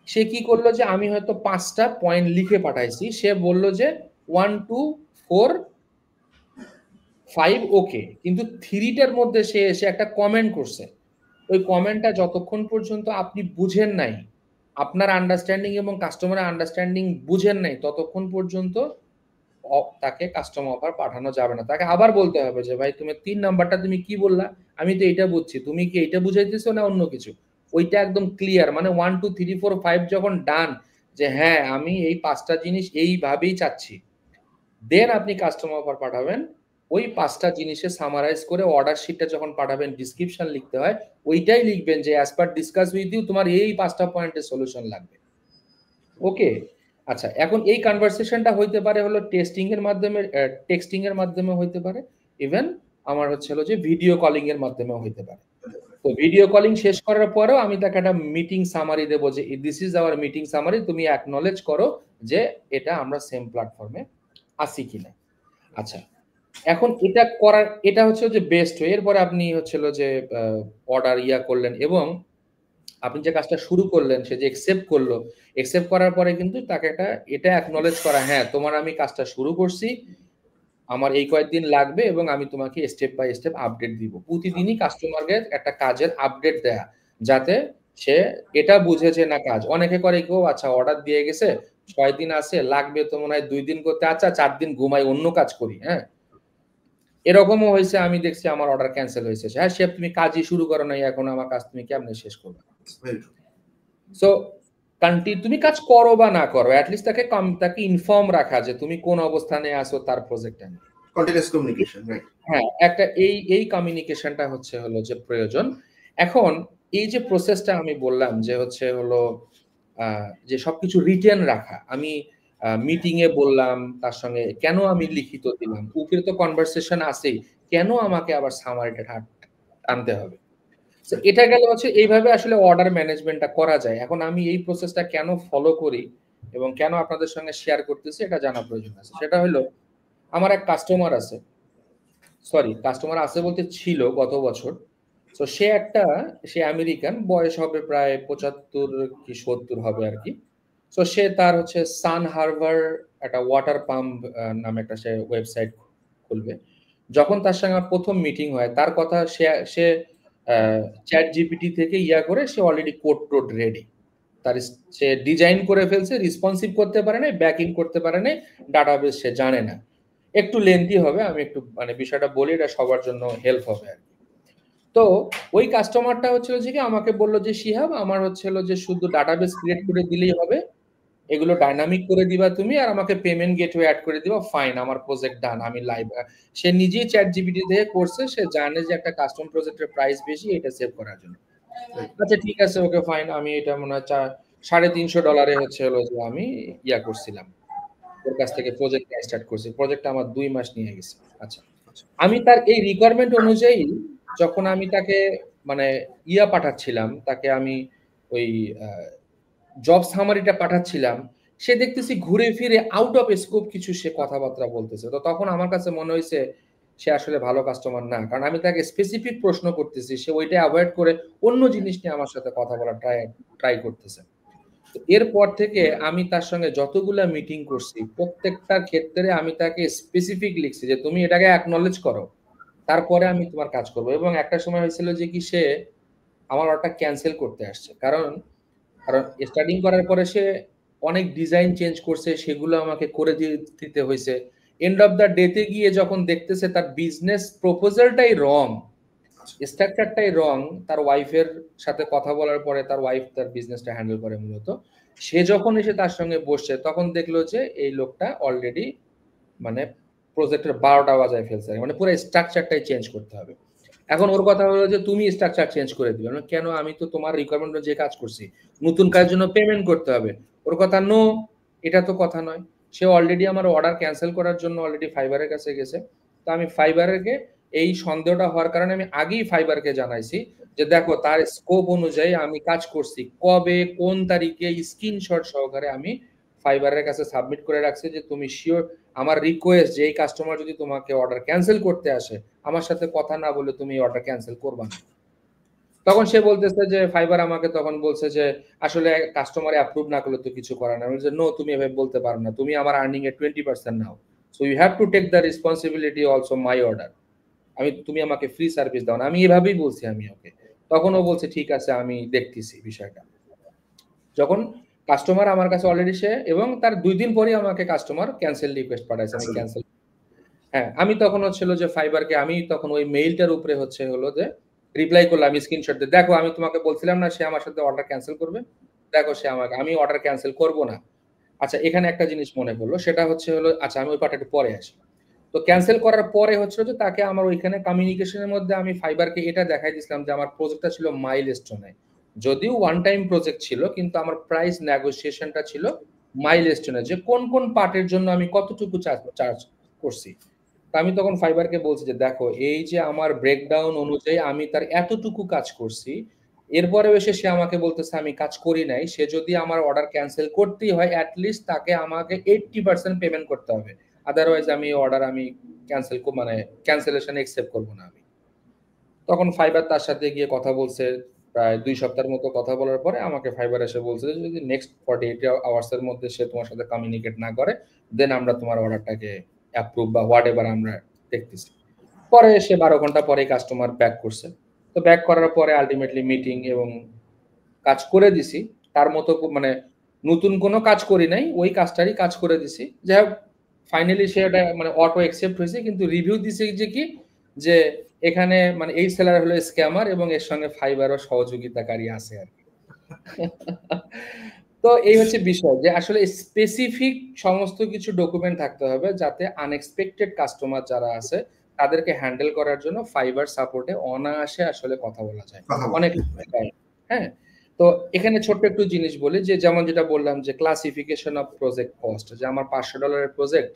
[SPEAKER 2] সে কি করলো যে আমি হয়তো 5টা পয়েন্ট লিখে পাঠাইছি, সে বলল যে 1 2 4 5 ওকে, কিন্তু 3টার মধ্যে সে এসে একটা কমেন্ট করছে। ওই কমেন্টটা যতক্ষণ পর্যন্ত আপনি বুঝেন নাই, আপনার আন্ডারস্ট্যান্ডিং এবং কাস্টমারের আন্ডারস্ট্যান্ডিং বুঝেন নাই, ততক্ষণ পর্যন্ত তাকে কাস্টমার অফার পাঠানো যাবে না। তাকে আবার বলতে হবে যে ভাই তুমি 3 নাম্বারটা তুমি কি বললা, আমি তো এটা বুঝছি, তুমি কি এটা বুঝাইতেছো না অন্য কিছু। ওইটা একদম ক্লিয়ার, মানে 1 2 3 4 5 যখন ডান যে হ্যাঁ আমি এই 5টা জিনিস এইভাবেই চাচ্ছি, দেন আপনি কাস্টমার অফার পাঠাবেন। ওই 5টা জিনিসে সামারাইজ করে অর্ডার শিটটা যখন পাঠাবেন, ডিসক্রিপশন লিখতে হয়, ওইটাই লিখবেন যে as per discuss with you তোমার এই 5টা পয়েন্টের সলিউশন লাগবে। ওকে, আচ্ছা এখন এই কনভারসেশনটা হইতে পারে হলো টেস্টিং এর মাধ্যমে, টেক্সটিং এর মাধ্যমে হইতে পারে, ইভেন আমার হচ্ছে হলো যে ভিডিও কলিং এর মাধ্যমেও হইতে পারে। তো ভিডিও কলিং শেষ করার পরেও আমি তাকে একটা মিটিং সামারি দেবো যে this is our meeting summary, তুমি অ্যাকনলেজ করো যে এটা আমরা সেম প্ল্যাটফর্মে আসি কিনা। আচ্ছা এখন এটা করার, এটা হচ্ছে যে বেস্ট ওয়ে। এরপরে আপনি হচ্ছিল যে অর্ডার করলেন এবং আপনি যে কাজটা শুরু করলেন সে যে একসেপ্ট করলো, একসেপ্ট করার পরে কিন্তু তাকে একটা এটা অ্যাকনলেজ করা, হ্যাঁ তোমার আমি কাজটা শুরু করছি, আমার এই কয়েকদিন লাগবে এবং আমি তোমাকে স্টেপ বাই স্টেপ আপডেট দিব। প্রতিদিনই কাস্টমারকে একটা কাজের আপডেট দেয়া, যাতে সে এটা বুঝে যে না কাজ। অনেকে করে কেউ আচ্ছা অর্ডার দিয়ে গেছে 6 দিন আছে, লাগবে তো মনে হয় 2 দিন করতে, আচ্ছা 4 দিন ঘুমাই অন্য কাজ করি। হ্যাঁ এরকমও হয়েছে, আমি দেখছি আমার অর্ডার ক্যান্সেল হয়েছে, হ্যাঁ শেফ তুমি কাজই শুরু করো নাই, এখন আমার কাজ তুমি কেমনে শেষ করবে। সো তুমি কাজ করো বা না করো, অ্যাটলিস্ট তাকে ইনফর্ম রাখা যে তুমি কোন অবস্থানে আছো তার প্রজেক্টটা নিয়ে।
[SPEAKER 1] Continuous communication, right?
[SPEAKER 2] হ্যাঁ একটা এই কমিউনিকেশনটা হচ্ছে হলো যে প্রয়োজন। এখন এই যে প্রসেসটা আমি বললাম যে হচ্ছে হলো যে সবকিছু রিটেন রাখা, আমি মিটিং এ বললাম, তার সঙ্গে কেন আমি লিখিত দিলাম, উপরে তো কনভারসেশন আছেই, কেন আমাকে আবার সামারিটা আনতে হবে। এটা গেল হচ্ছে এইভাবে আসলে অর্ডার ম্যানেজমেন্টটা করা যায়। এখন আমি এই প্রসেসটা কেন ফলো করি এবং কেন আপনাদের সঙ্গে শেয়ার করতেছি এটা জানা প্রয়োজন আছে। সেটা হলো আমার এক কাস্টমার আছে, কাস্টমার আছে বলতে ছিল গত বছর। তো সে আমেরিকান, বয়স হবে প্রায় 75 কি 70 হবে আর কি। তো সে তার হচ্ছে সান হারবার একটা ওয়াটার পাম্প নামে একটা সে ওয়েবসাইট খুলবে। যখন তার সঙ্গে প্রথম মিটিং হয়, তার কথা সে চ্যাট জিপিটি থেকে করে সে অলরেডি কোড রেডি, তার সে ডিজাইন করে ফেলছে, রেসপন্সিভ করতে পারে না, ব্যাকিং করতে পারে না, ডাটাবেস সে জানে না। একটু লেন্থি হবে, আমি একটু মানে বিষয়টা বলি, এটা সবার জন্য হেল্প হবে আর কি। তো ওই কাস্টমারটা হচ্ছিল যে কি আমাকে বললো যে শিহাব আমার হচ্ছিল যে শুধু ডাটাবেস ক্রিয়েট করে দিলেই হবে, এগুলো ডাইনামিক করে দিবা তুমি, আর আমাকে পেমেন্ট গেটওয়ে অ্যাড করে দিবা, ফাইন, আমার প্রজেক্ট ডান, আমি লাইভ। সে নিজেই চ্যাট জিপিটি দিয়ে করছে, সে জানে যে একটা কাস্টম প্রজেক্টের প্রাইস বেশি, এটা সেভ করার জন্য। আচ্ছা ঠিক আছে, ওকে ফাইন, আমি এটা মনে হয় $350 হচ্ছে হলো যে আমি করছিলাম। ওর কাছ থেকে প্রজেক্ট স্টার্ট করছি, প্রজেক্টটা আমার 2 মাস নিয়ে গেছে। আচ্ছা, আমি তার এই রিকোয়ারমেন্ট অনুযায়ী যখন আমি তাকে মানে পাঠাচ্ছিলাম, তাকে আমি ওই জব সামারিটা পাঠাচ্ছিলাম, সে দেখতেছি ঘুরে ফিরে আউট অফ স্কোপ কিছু সে কথাবার্তা বলতেছে। তো তখন আমার কাছে মনে হয়েছে সে আসলে ভালো কাস্টমার না, কারণ আমি তাকে স্পেসিফিক প্রশ্ন করতেছি, সে ওইটা অ্যাভয়েড করে অন্য জিনিস নিয়ে আমার সাথে কথা বলা ট্রাই করতেছে। তো এরপর থেকে আমি তার সঙ্গে যতগুলা মিটিং করছি প্রত্যেকটার ক্ষেত্রে আমি তাকে স্পেসিফিক লিখছি যে তুমি এটাকে অ্যাকনলেজ করো, তারপরে আমি তোমার কাজ করবো। এবং একটা সময় হয়েছিল যে কি সে আমার অর্ডারটা ক্যান্সেল করতে আসছে, কারণ স্টার্টিং করার পরে সে অনেক ডিজাইন চেঞ্জ করছে, সেগুলো আমাকে করে দিতে হয়েছে। এন্ড অফ দ্য ডেতে গিয়ে যখন দেখতেছে তার বিজনেস প্রপোজালটাই রং, স্ট্রাকচারটাই রং, তার ওয়াইফের সাথে কথা বলার পরে তার ওয়াইফ তার বিজনেসটা হ্যান্ডেল করে মূলত, সে যখন এসে তার সঙ্গে বসছে তখন দেখলো যে এই লোকটা অলরেডি মানে প্রজেক্টের 12টা বাজায় ফেলছে, মানে পুরো স্ট্রাকচারটাই চেঞ্জ করতে হবে। এখন ওর কথা হলো যে তুমি স্ট্রাকচার চেঞ্জ করে দিবে। কেন, আমি তো তোমার রিকোয়ারমেন্ট যে কাজ করছি, নতুন কাজের জন্য পেমেন্ট করতে হবে। ওর কথা নো, এটা তো কথা নয়। সে অলরেডি আমার অর্ডার ক্যান্সেল করার জন্য অলরেডি ফাইবারের কাছে গেছে। তো আমি ফাইবারকে এই সন্দেহটা হওয়ার কারণে আমি আগেই ফাইবারকে জানাইছি যে দেখো তার স্কোপ অনুযায়ী আমি কাজ করছি, কবে কোন তারিখে স্ক্রিনশট সহকারে আমি ফাইবারের কাছে সাবমিট করে রাখছি যে তুমি শিওর আমার রিকোয়েস্ট যে এই কাস্টমার যদি তোমাকে অর্ডার ক্যান্সেল করতে আসে আমার সাথে কথা না বলে তুমি অর্ডার ক্যান্সেল করবা না। তখন সে বলতেছে যে ফাইবার আমাকে তখন বলছে যে আসলে কাস্টমার অ্যাপ্রুভ না করলে তো কিছু করার না। আমি বলছি নো, তুমি এভাবে বলতে পারো না, তুমি আমার আর্নিং এর 20% নাও, so you have to take the responsibility also my order. তুমি আমাকে ফ্রি সার্ভিস দাও না, আমি এভাবেই বলছি আমি ওকে। তখন ও বলছে ঠিক আছে আমি দেখতেছি বিষয়টা। যখন কাস্টমার আমার কাছে অলরেডি সে এবং তার 2 দিন পরে আমাকে কাস্টমার ক্যান্সেল রিকোয়েস্ট পাঠাইছে, আমি ক্যান্সেল। হ্যাঁ, আমি তখন হচ্ছিল যে ফাইবারকে আমি তখন ওই মেইলটার উপরে হলো যে রিপ্লাই করলাম স্ক্রিনশট দিয়ে, দেখো আমি তোমাকে বলছিলাম না সে আমার সাথে অর্ডার ক্যান্সেল করবে, দেখো সে আমাকে, আমি অর্ডার ক্যান্সেল করব না। আচ্ছা, এখানে একটা জিনিস মনে পড়লো, সেটা হলো আচ্ছা আমি ওই পার্টটা একটু পরে আসি। তো ক্যান্সেল করার পরে যে তাকে আমার ওইখানে কমিউনিকেশনের মধ্যে আমি ফাইবারকে এটা দেখাই দিয়েছিলাম যে আমার প্রজেক্টটা ছিল মাইলস্টোনে, যদিও ওয়ান টাইম প্রজেক্ট ছিল কিন্তু আমার প্রাইস নেগোসিয়েশনটা ছিল মাইলস্টোনে, যে কোন কোন পার্টের জন্য আমি কতটুকু চার্জ করছি। আমি তখন ফাইবারকে বলছি যে দেখো এই যে আমার ব্রেকডাউন অনুযায়ী আমি তার এতটুকু কাজ করছি, এরপরে এসে সে আমাকে বলতেছে আমি কাজ করি নাই, সে যদি আমার অর্ডার ক্যান্সেল করতেই হয় অ্যাটলিস্ট তাকে আমাকে 80% পেমেন্ট করতে হবে, আদারওয়াইজ আমি অর্ডার আমি ক্যান্সেলেশন একসেপ্ট করব না আমি। তখন ফাইবার তার সাথে গিয়ে কথা বলছে, প্রায় 2 সপ্তাহের মতো কথা বলার পরে আমাকে ফাইবার এসে বলছে যে যদি নেক্সট 48 আওয়ার্স এর মধ্যে সে তোমার সাথে কমিউনিকেট না করে দেন আমরা তোমার অর্ডারটাকে অ্যাপ্রুভ বা হোয়াট এভার আমরা দেখতেছি। পরে সে 12 ঘন্টা পরে কাস্টমার ব্যাক করছে। তো ব্যাক করার পরে আলটিমেটলি মিটিং এবং কাজ করে দিছি, তার মতো নতুন কোনো কাজ করি নাই, ওই কাজটারই কাজ করে দিছি। যাই হোক ফাইনালি সে অটো অ্যাকসেপ্ট হয়েছে, কিন্তু রিভিউ দিছে যে কি যে এখানে এই সেলার হলো স্ক্যামার এবং এর সঙ্গে ফাইবারও সহযোগিতাকারী আছে আর কি। তো এই হচ্ছে বিষয় যে আসলে স্পেসিফিক সমস্ত কিছু ডকুমেন্ট থাকতে হবে যাতে আনএক্সপেক্টেড কাস্টমার যারা আছে তাদেরকে হ্যান্ডেল করার জন্য ফাইবার সাপোর্টে অনায়াসে আসলে কথা বলা যায় অনেক। হ্যাঁ, তো এখানে ছোট্ট একটু জিনিস বলি যে যেমন যেটা বললাম যে ক্লাসিফিকেশন অফ প্রজেক্ট কস্ট, যে আমার $500 প্রজেক্ট,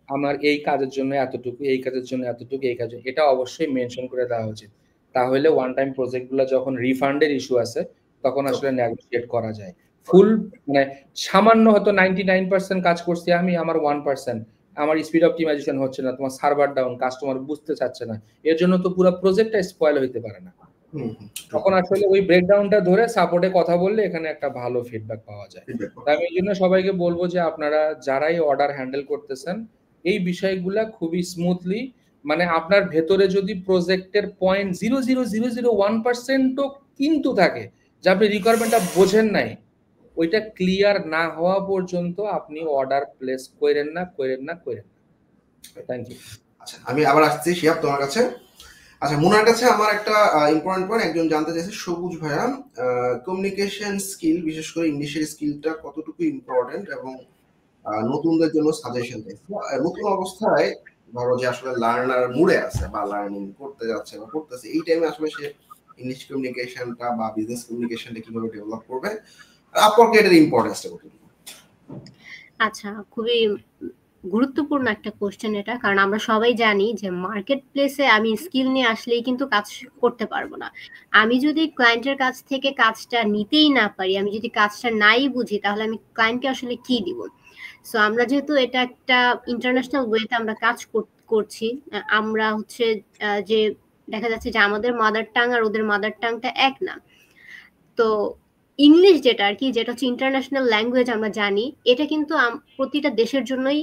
[SPEAKER 2] আমার এই কাজের জন্য এতটুকু, এই কাজের জন্য এতটুকু, এই কাজে, এটা অবশ্যই মেনশন করে দেওয়া উচিত। তাহলে ওয়ান টাইম প্রজেক্টগুলো যখন রিফান্ডের ইস্যু আছে তখন আসলে নেগোশিয়েট করা যায়। ফুল সামান্য হয়তো 99% কাজ করছি আমি, আমার 1% আমার স্পিড অপটিমাইজেশন হচ্ছে না, তোমার সার্ভার ডাউন, কাস্টমার বুঝতে চাচ্ছে না, এর জন্য তো পুরো প্রজেক্টটা স্পয়েল হইতে পারে না। তখন আসলে ওই ব্রেকডাউনটা ধরে সাপোর্টে কথা বললে এখানে একটা ভালো ফিডব্যাক পাওয়া যায়। তাই আমি এই জন্য সবাইকে বলবো যে আপনারা যারাই অর্ডার হ্যান্ডেল করতেছেন এই বিষয়গুলা খুবই স্মুথলি, আপনার ভেতরে যদি প্রজেক্টের 0.00001%ও কিন্তু থাকে যে আপনি রিকোয়ারমেন্টটা বোঝেন নাই, ওইটা ক্লিয়ার না হওয়া পর্যন্ত আপনি অর্ডার প্লেস করেন না। Thank you.
[SPEAKER 1] আচ্ছা, আমি আবার আসছি শিহাব তোমার কাছে। আচ্ছা, মুনার কাছে আমার একটা ইম্পর্টেন্ট পয়েন্ট একজন জানতে চাইছে, সবুজ ভাইয়া, কমিউনিকেশন স্কিল বিশেষ করে ইংলিশের স্কিলটা কতটুকু ইম্পর্টেন্ট এবং নতুনদের জন্য সাজেশন দেয়। নতুন অবস্থায় ধরো যে আসলে লার্নার মুডে আছে বা লার্নিং করতে যাচ্ছে বা করতেছে, এই টাইমে আসলে সে ইংলিশ কমিউনিকেশনটা বা বিজনেস কমিউনিকেশনটা কিভাবে ডেভেলপ করবে, আপওয়ার্কে এটার ইম্পর্টেন্সটা কতটুকু?
[SPEAKER 3] আচ্ছা, খুবই গুরুত্বপূর্ণ একটা কোশ্চেন এটা, কারণ আমরা সবাই জানি যে মার্কেট প্লেসে আমি স্কিল নিয়ে আসলেই কিন্তু কাজ করতে পারবো না। আমি যদি ক্লায়েন্টের কাছ থেকে কাজটা নিতেই না পারি, আমি যদি কাজটা নাই বুঝি, তাহলে আমি ক্লায়েন্টকে আসলে কি দিব? সো আমরা যেহেতু এটা একটা ইন্টারন্যাশনাল ওয়েতে আমরা কাজ করছি, আমরা হচ্ছে যে দেখা যাচ্ছে যে আমাদের মাদার টাং আর ওদের মাদার টাংটা এক না। তো ইংলিশ যেটা আর কি, যেটা হচ্ছে ইন্টারন্যাশনাল ল্যাঙ্গুয়েজ আমরা জানি, এটা কিন্তু প্রতিটা দেশের জন্যই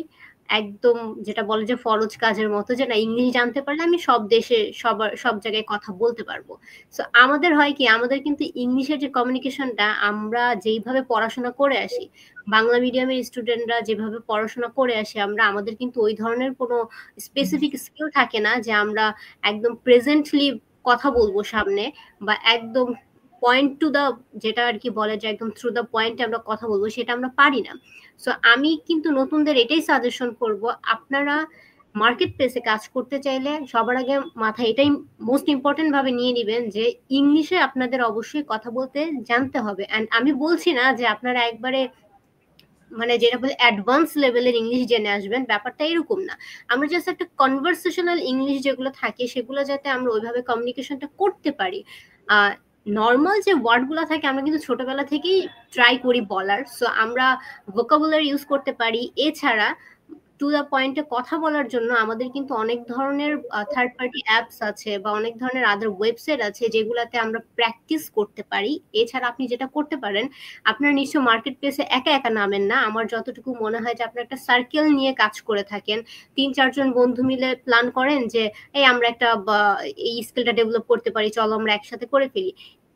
[SPEAKER 3] একদম যেটা বলে যে ফরজ কাজের মতো, যে না ইংলিশ জানতে পারলে আমি সব দেশে সব জায়গায় কথা বলতে পারবো। সো আমাদের হয় কি, আমাদের কিন্তু ইংলিশের যে কমিউনিকেশনটা আমরা যেইভাবে পড়াশোনা করে আসি, বাংলা মিডিয়ামের স্টুডেন্টরা যেভাবে পড়াশোনা করে আসি, আমাদের কিন্তু ওই ধরনের কোনো স্পেসিফিক স্কিল থাকে না যে আমরা একদম প্রেজেন্টলি কথা বলবো সামনে, বা একদম পয়েন্ট টু দা, যেটা আর কি বলে যে একদম থ্রু দা পয়েন্ট আমরা কথা বলবো, সেটা আমরা পারি না। সো আমি কিন্তু নতুনদের এটাই সাজেশন করব, আপনারা মার্কেট প্লেসে কাজ করতে চাইলে সবার আগে মাথায় এটাই মোস্ট ইম্পর্টেন্ট ভাবে নিয়ে নিবেন যে ইংলিশে আপনাদের অবশ্যই কথা বলতে জানতে হবে। এন্ড আমি বলছি না যে আপনারা একবারে মানে যেটা বলে অ্যাডভান্স লেভেলের ইংলিশ জেনে আসবেন, ব্যাপারটা এরকম না। আমরা জাস্ট একটা কনভারসেশনাল ইংলিশ যেগুলো থাকে, সেগুলো যাতে আমরা ওইভাবে কমিউনিকেশনটা করতে পারি। নর্মাল যে ওয়ার্ডগুলো থাকে আমরা কিন্তু ছোটবেলা থেকেই ট্রাই করি বলার, সো আমরা ভোকাবুলারি ইউজ করতে পারি। এছাড়া টু দা পয়েন্টে কথা বলার জন্য আমাদের কিন্তু অনেক ধরনের থার্ড পার্টি অ্যাপস আছে, বা অনেক ধরনের আদার ওয়েবসাইট আছে যেগুলাতে আমরা প্র্যাকটিস করতে পারি। এছাড়া আপনি যেটা করতে পারেন, আপনার নিশ্চয় মার্কেট প্লেসে একা একা নামেন না। আমার যতটুকু মনে হয় যে আপনার একটা সার্কেল নিয়ে কাজ করে থাকেন, 3-4 জন বন্ধু মিলে প্ল্যান করেন যে এই আমরা একটা এই স্কিলটা ডেভেলপ করতে পারি, চলো আমরা একসাথে করে ফেলি।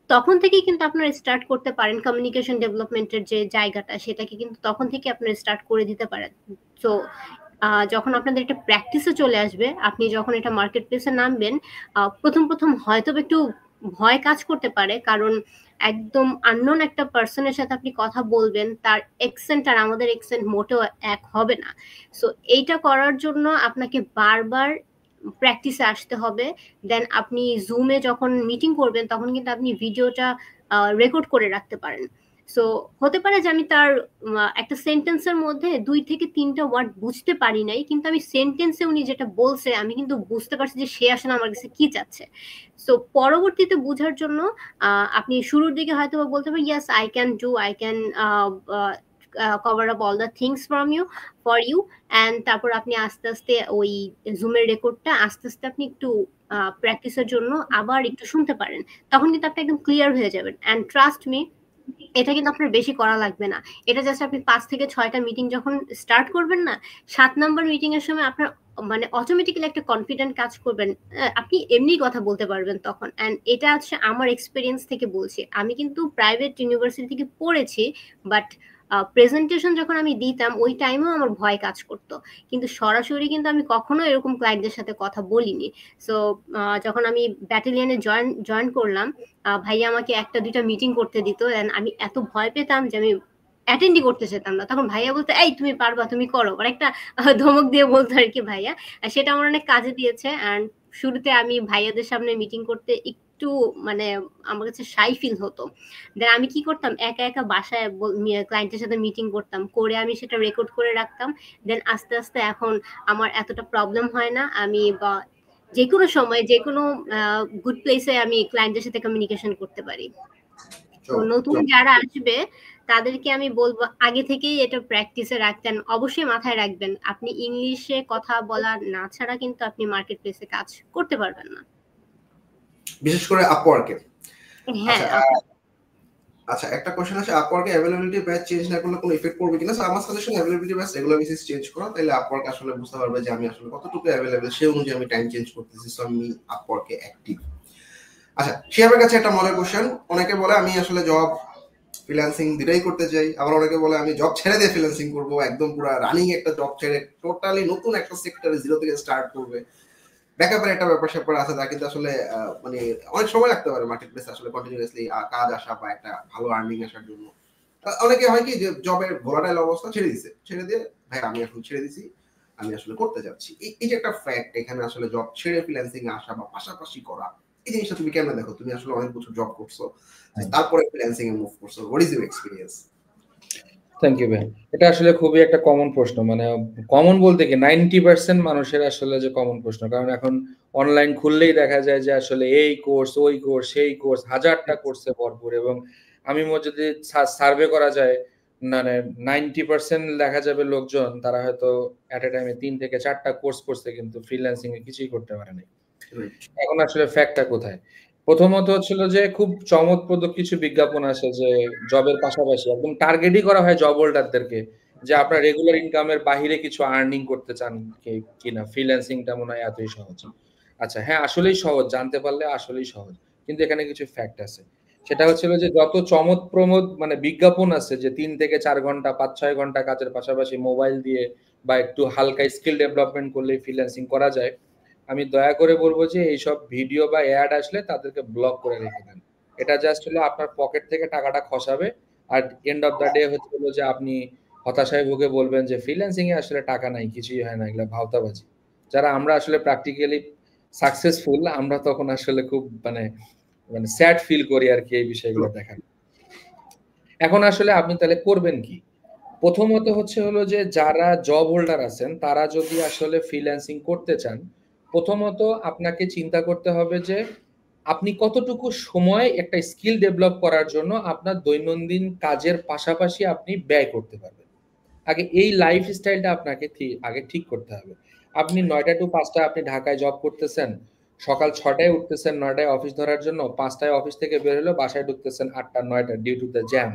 [SPEAKER 3] তখন থেকেই কিন্তু আপনারা স্টার্ট করতে পারেন কমিউনিকেশন ডেভেলপমেন্টের যে জায়গাটা, সেটাকে কিন্তু তখন থেকে আপনারা স্টার্ট করে দিতে পারেন। তো যখন আপনাদের একটা প্র্যাকটিসে চলে আসবে, আপনি যখন এটা মার্কেট প্লেসে নামবেন, প্রথম প্রথম হয়তো একটু ভয় কাজ করতে পারে, কারণ একদম আননোন একটা পার্সনের সাথে আপনি কথা বলবেন, তার এক্সেন্ট আর আমাদের এক্সেন্ট মোটেও এক হবে না। সো এইটা করার জন্য আপনাকে বারবার প্র্যাকটিসে আসতে হবে। দেন আপনি জুমে যখন মিটিং করবেন, তখন কিন্তু আপনি ভিডিওটা রেকর্ড করে রাখতে পারেন। সো হতে পারে যে আমি তার একটা সেন্টেন্সের মধ্যে 2 থেকে 3টা ওয়ার্ড বুঝতে পারি নাই, কিন্তু আমি সেন্টেন্সে উনি যেটা বলছে আমি কিন্তু বুঝতে পারছি যে সে আসলে আমার কাছে কি চাচ্ছে। সো পরবর্তীতে বোঝার জন্য আপনি শুরুর দিকে হয়তো বলতে পারেন yes I can do, I can cover up all the things for you. And তারপর আপনি আস্তে আস্তে ওই জুমের রেকর্ডটা আস্তে আস্তে আপনি একটু প্র্যাকটিসের জন্য আবার একটু শুনতে পারেন। তখন কিন্তু আপনি একদম ক্লিয়ার হয়ে যাবেন। অ্যান্ড ট্রাস্ট মি, এটা কিন্তু আপনার বেশি করা লাগবে না। এটা জাস্ট আপনি 5 থেকে 6টা মিটিং যখন স্টার্ট করবেন না, 7 নম্বর মিটিং এর সময় আপনার মানে অটোমেটিক্যালি একটা কনফিডেন্ট কাজ করবেন, আপনি এমনি কথা বলতে পারবেন তখন। অ্যান্ড এটা হচ্ছে আমার এক্সপিরিয়েন্স থেকে বলছি। আমি কিন্তু প্রাইভেট ইউনিভার্সিটি থেকে পড়েছি, বাট প্রেজেন্টেশন যখন আমি দিতাম ওই টাইমেও আমার ভয় কাজ করতো, কিন্তু সরাসরি কিন্তু আমি কখনো এরকম ক্লায়েন্টদের সাথে কথা বলিনি। সো যখন আমি ব্যাটালিয়নে জয়েন করলাম, ভাইয়া আমাকে 1-2টা মিটিং করতে দিত, আমি এত ভয় পেতাম যে আমি অ্যাটেন্ডই করতে যেতাম না। তখন ভাইয়া বলতো এই তুমি পারবা, তুমি করো, মানে একটা ধমক দিয়ে বলতো আর কি ভাইয়া। সেটা আমার অনেক কাজে দিয়েছে। অ্যান্ড শুরুতে আমি ভাইয়াদের সামনে মিটিং করতে একটু মানে আমার কাছে শাই ফিল হতো। দেন আমি কি করতাম, একা একা বাসায় ক্লায়েন্টের সাথে মিটিং করতাম, করে আমি সেটা রেকর্ড করে রাখতাম। দেন আস্তে আস্তে এখন আমার এতটা প্রবলেম হয় না। আমি বা যে কোনো সময় যে কোনো গুড প্লেসে আমি ক্লায়েন্টের সাথে কমিউনিকেশন করতে পারি। তো নতুন যারা আসবে তাদেরকে আমি বলবো আগে থেকেই এটা প্র্যাকটিসে রাখতেন। অবশ্যই মাথায় রাখবেন, আপনি ইংলিশে কথা বলা না ছাড়া কিন্তু আপনি মার্কেট প্লেসে কাজ করতে পারবেন না,
[SPEAKER 1] বিশেষ করে আপওয়ার্কে।
[SPEAKER 3] হ্যাঁ।
[SPEAKER 1] আচ্ছা, একটা কোশ্চেন আছে, আপওয়ার্কে অ্যাভেলেবিলিটি ব্যাচ চেঞ্জ না করলে কোনো ইফেক্ট পড়বে কিনা? আমার suggestion availability batch regular basis change করা, তাহলে আপওয়ার্ক আসলে বুঝতে পারবে যে আমি আসলে কতটুকু অ্যাভেলেবল, সেই অনুযায়ী আমি টাইম চেঞ্জ করতেছি। সো আমি আপওয়ার্কে অ্যাক্টিভ। আচ্ছা, শিহাবের কাছে একটা মজার কোশ্চেন। অনেকে বলে আমি আসলে জব ফ্রিল্যান্সিং দুটাই করতে চাই, আবার অনেকে বলে আমি জব ছেড়ে দিয়ে ফ্রিল্যান্সিং করবো, একদম পুরো রানিং একটা জব ছেড়ে টোটালি নতুন একটা সেক্টরে জিরো থেকে স্টার্ট করবে। ব্যাকআপের একটা ব্যাপার স্যাপার আছে, যা কিন্তু আসলে মানে অনেক সময় লাগতে পারে মার্কেট প্লেসে আসলে কন্টিনিউয়াসলি কাজ আসা বা একটা ভালো আর্নিং আসার জন্য। অনেকে হয় কি যে জবের ভোলাটাইল অবস্থা ছেড়ে দিছে, ছেড়ে দিয়ে ভাই আমি এখন ছেড়ে দিছি, আমি আসলে করতে যাচ্ছি। এই যে একটা ফ্যাক্ট, এখানে আসলে জব ছেড়ে ফ্রিল্যান্সিং এ আসা বা পাশাপাশি করা, এই জিনিসটা তুমি কেমন দেখো? তুমি আসলে অনেক বছর জব করছো, তারপরে ফ্রিল্যান্সিং এ মুভ করছো, what is your experience?
[SPEAKER 2] Thank you ভাই। এটা আসলে খুবই একটা কমন প্রশ্ন, মানে কমন বলতে কি 90% মানুষের আসলে যে কমন প্রশ্ন, কারণ এখন অনলাইন খুললেই দেখা যায় যে আসলে এই কোর্স ওই কোর্স সেই কোর্স হাজারটা কোর্সে ভরপুর, এবং আমি যদি সার্ভে করা যায় মানে 90% দেখা যাবে লোকজন তারা হয়তো এট এ টাইমে 3 থেকে 4টা কোর্স করছে কিন্তু ফ্রিল্যান্সিং এ কিছুই করতে পারে নাই। এখন আসলে ফ্যাক্টটা কোথায়? প্রথমত হচ্ছিল যে খুব চমকপ্রদ কিছু বিজ্ঞাপন আসে যে জবের পাশাপাশি একদম টার্গেটই করা হয় জব হোল্ডারদেরকে, যে আপনার রেগুলার ইনকামের বাহিরে কিছু আর্নিং করতে চান কিনা, ফ্রিল্যান্সিংটা মনে হয় এতই সহজ। আচ্ছা হ্যাঁ, আসলেই সহজ, জানতে পারলে আসলেই সহজ, কিন্তু এখানে কিছু ফ্যাক্ট আছে। সেটা হচ্ছিল যে যত চমৎপ্রমোদ মানে বিজ্ঞাপন আছে যে 3 থেকে 4 ঘন্টা 5-6 ঘন্টা কাজের পাশাপাশি মোবাইল দিয়ে বা একটু হালকা স্কিল ডেভেলপমেন্ট করলে ফ্রিল্যান্সিং করা যায়, আমি দয়া করে বলবো যে এইসব ভিডিও বা অ্যাড আসলে তাদেরকে ব্লক করে রেখে দেন। এটা জাস্ট হলো আপনার পকেট থেকে টাকাটা খসাবে, আর এন্ড অফ দ্য ডে হচ্ছে হলো যে আপনি হতাশায় ভুগে বলবেন যে ফ্রিল্যান্সিং এ আসলে টাকা নাই, কিছুই হয় না, এগুলো ভাওতাবাজি। যারা আমরা আসলে প্র্যাকটিক্যালি সাকসেসফুল, আমরা তখন আসলে খুব মানে মানে স্যাড ফিল করি আর কি এই বিষয়গুলো দেখার। এখন আসলে আপনি তাহলে করবেন কি? প্রথমত হচ্ছে হলো যে যারা জব হোল্ডার আছেন তারা যদি আসলে ফ্রিল্যান্সিং করতে চান, প্রথমত আপনাকে চিন্তা করতে হবে যে আপনি কতটুকু সময় একটা স্কিল ডেভেলপ করার জন্য আপনার দৈনন্দিন কাজের পাশাপাশি আপনি ব্যয় করতে পারবেন। আগে এই লাইফস্টাইলটা আপনাকে আগে ঠিক করতে হবে। আপনি 9টা টু 5টা আপনি ঢাকায় জব করতেছেন, সকাল 6টায় উঠতেছেন, 9টায় অফিস ধরার জন্য, 5টায় অফিস থেকে বের হলো বাসায় ঢুকতেছেন 8টা 9টা ডিউ টু দ্য জ্যাম।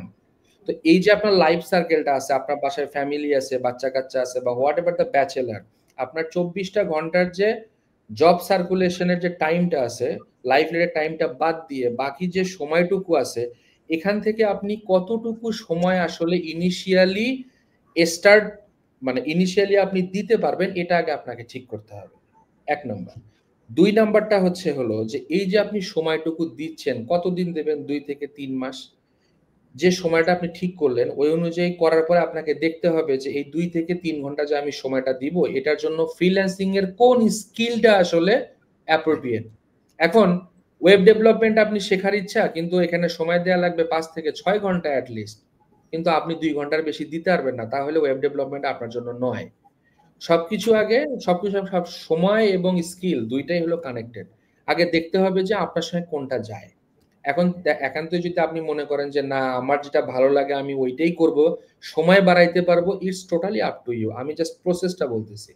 [SPEAKER 2] তো এই যে আপনার লাইফ সার্কেলটা আছে, আপনার বাসায় ফ্যামিলি আছে, বাচ্চা কাচ্চা আছে, বা হোয়াট এভার দ্য ব্যাচেলার, আপনার 24টা ঘন্টার যে জব সার্কুলেশনের যে টাইমটা আছে, লাইফ রিলেটেড টাইমটা বাদ দিয়ে বাকি যে সময়টুকু আছে, এখান থেকে আপনি কতটুকু সময় আসলে ইনিশিয়ালি স্টার্ট মানে ইনিশিয়ালি আপনি দিতে পারবেন, এটা আগে আপনাকে ঠিক করতে হবে, 1 নাম্বার। 2 নাম্বারটা হচ্ছে হলো যে এই যে আপনি সময়টুকু দিচ্ছেন, কতদিন দেবেন? 2 থেকে 3 মাস। যে সময়টা আপনি ঠিক করলেন ওই অনুযায়ী করার পরে আপনাকে দেখতে হবে যে এই 2 থেকে 3 ঘন্টা যে আমি সময়টা দিব, এটার জন্য ফ্রিল্যান্সিং এর কোন স্কিলটা আসলে অ্যাপ্রোপ্রিয়েট। এখন ওয়েব ডেভেলপমেন্ট আপনি শেখার ইচ্ছা, কিন্তু এখানে সময় দেওয়া লাগবে 5 থেকে 6 ঘন্টা অ্যাট লিস্ট, কিন্তু আপনি 2 ঘন্টার বেশি দিতে পারবেন না, তাহলে ওয়েব ডেভেলপমেন্ট আপনার জন্য নয়। সবকিছু আগে সবকিছু সব সময় এবং স্কিল দুইটাই হলো কানেক্টেড। আগে দেখতে হবে যে আপনার সঙ্গে কোনটা যায়। এখন একান্তই যদি আপনি মনে করেন যে না আমার যেটা ভালো লাগে আমি ওইটাই করব, সময় বাড়াইতে পারবো, it's totally up to you. আমি জাস্ট প্রসেসটা বলতেছি।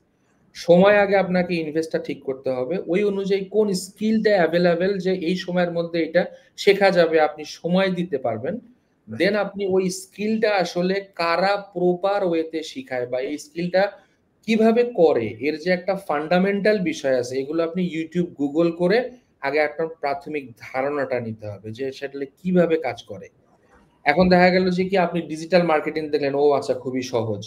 [SPEAKER 2] সময় আগে আপনাকে ইনভেস্টটা ঠিক করতে হবে, ওই অনুযায়ী কোন স্কিলটা অ্যাভেলেবেল যে এই সময়ের মধ্যে এটা শেখা যাবে, আপনি সময় দিতে পারবেন। দেন আপনি ওই স্কিলটা আসলে কারা প্রপার ওয়েতে শিখায় বা এই স্কিলটা কিভাবে করে, এর যে একটা ফান্ডামেন্টাল বিষয় আছে, এগুলো আপনি ইউটিউব গুগল করে আগে একটা প্রাথমিক ধারণাটা নিতে হবে যে সেটা কিভাবে কাজ করে। এখন দেখা গেল যে কি আপনি ডিজিটাল মার্কেটিং দেখলেন, ও আচ্ছা খুবই সহজ,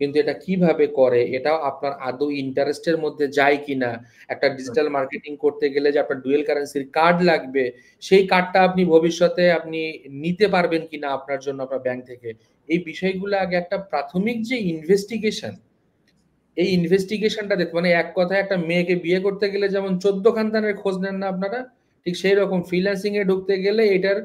[SPEAKER 2] কিন্তু এটা কিভাবে করে এটাও আপনার আদৌ ইন্টারেস্টের মধ্যে যায় কিনা, একটা ডিজিটাল মার্কেটিং করতে গেলে যে আপনার ডুয়েল কারেন্সির কার্ড লাগবে, সেই কার্ডটা আপনি ভবিষ্যতে আপনি নিতে পারবেন কিনা আপনার জন্য আপনার ব্যাংক থেকে, এই বিষয়গুলো আগে একটা প্রাথমিক যে ইনভেস্টিগেশন, এই ইনভেস্টিগেশনটা দেখতে মানে এক কথায় একটা মেয়েকে বিয়ে করতে গেলে যেমন 14 খানদানের খোঁজ নেন না আপনারা, ঠিক সেই রকম ফ্রিল্যান্সিং এ ঢুকতে গেলে এটার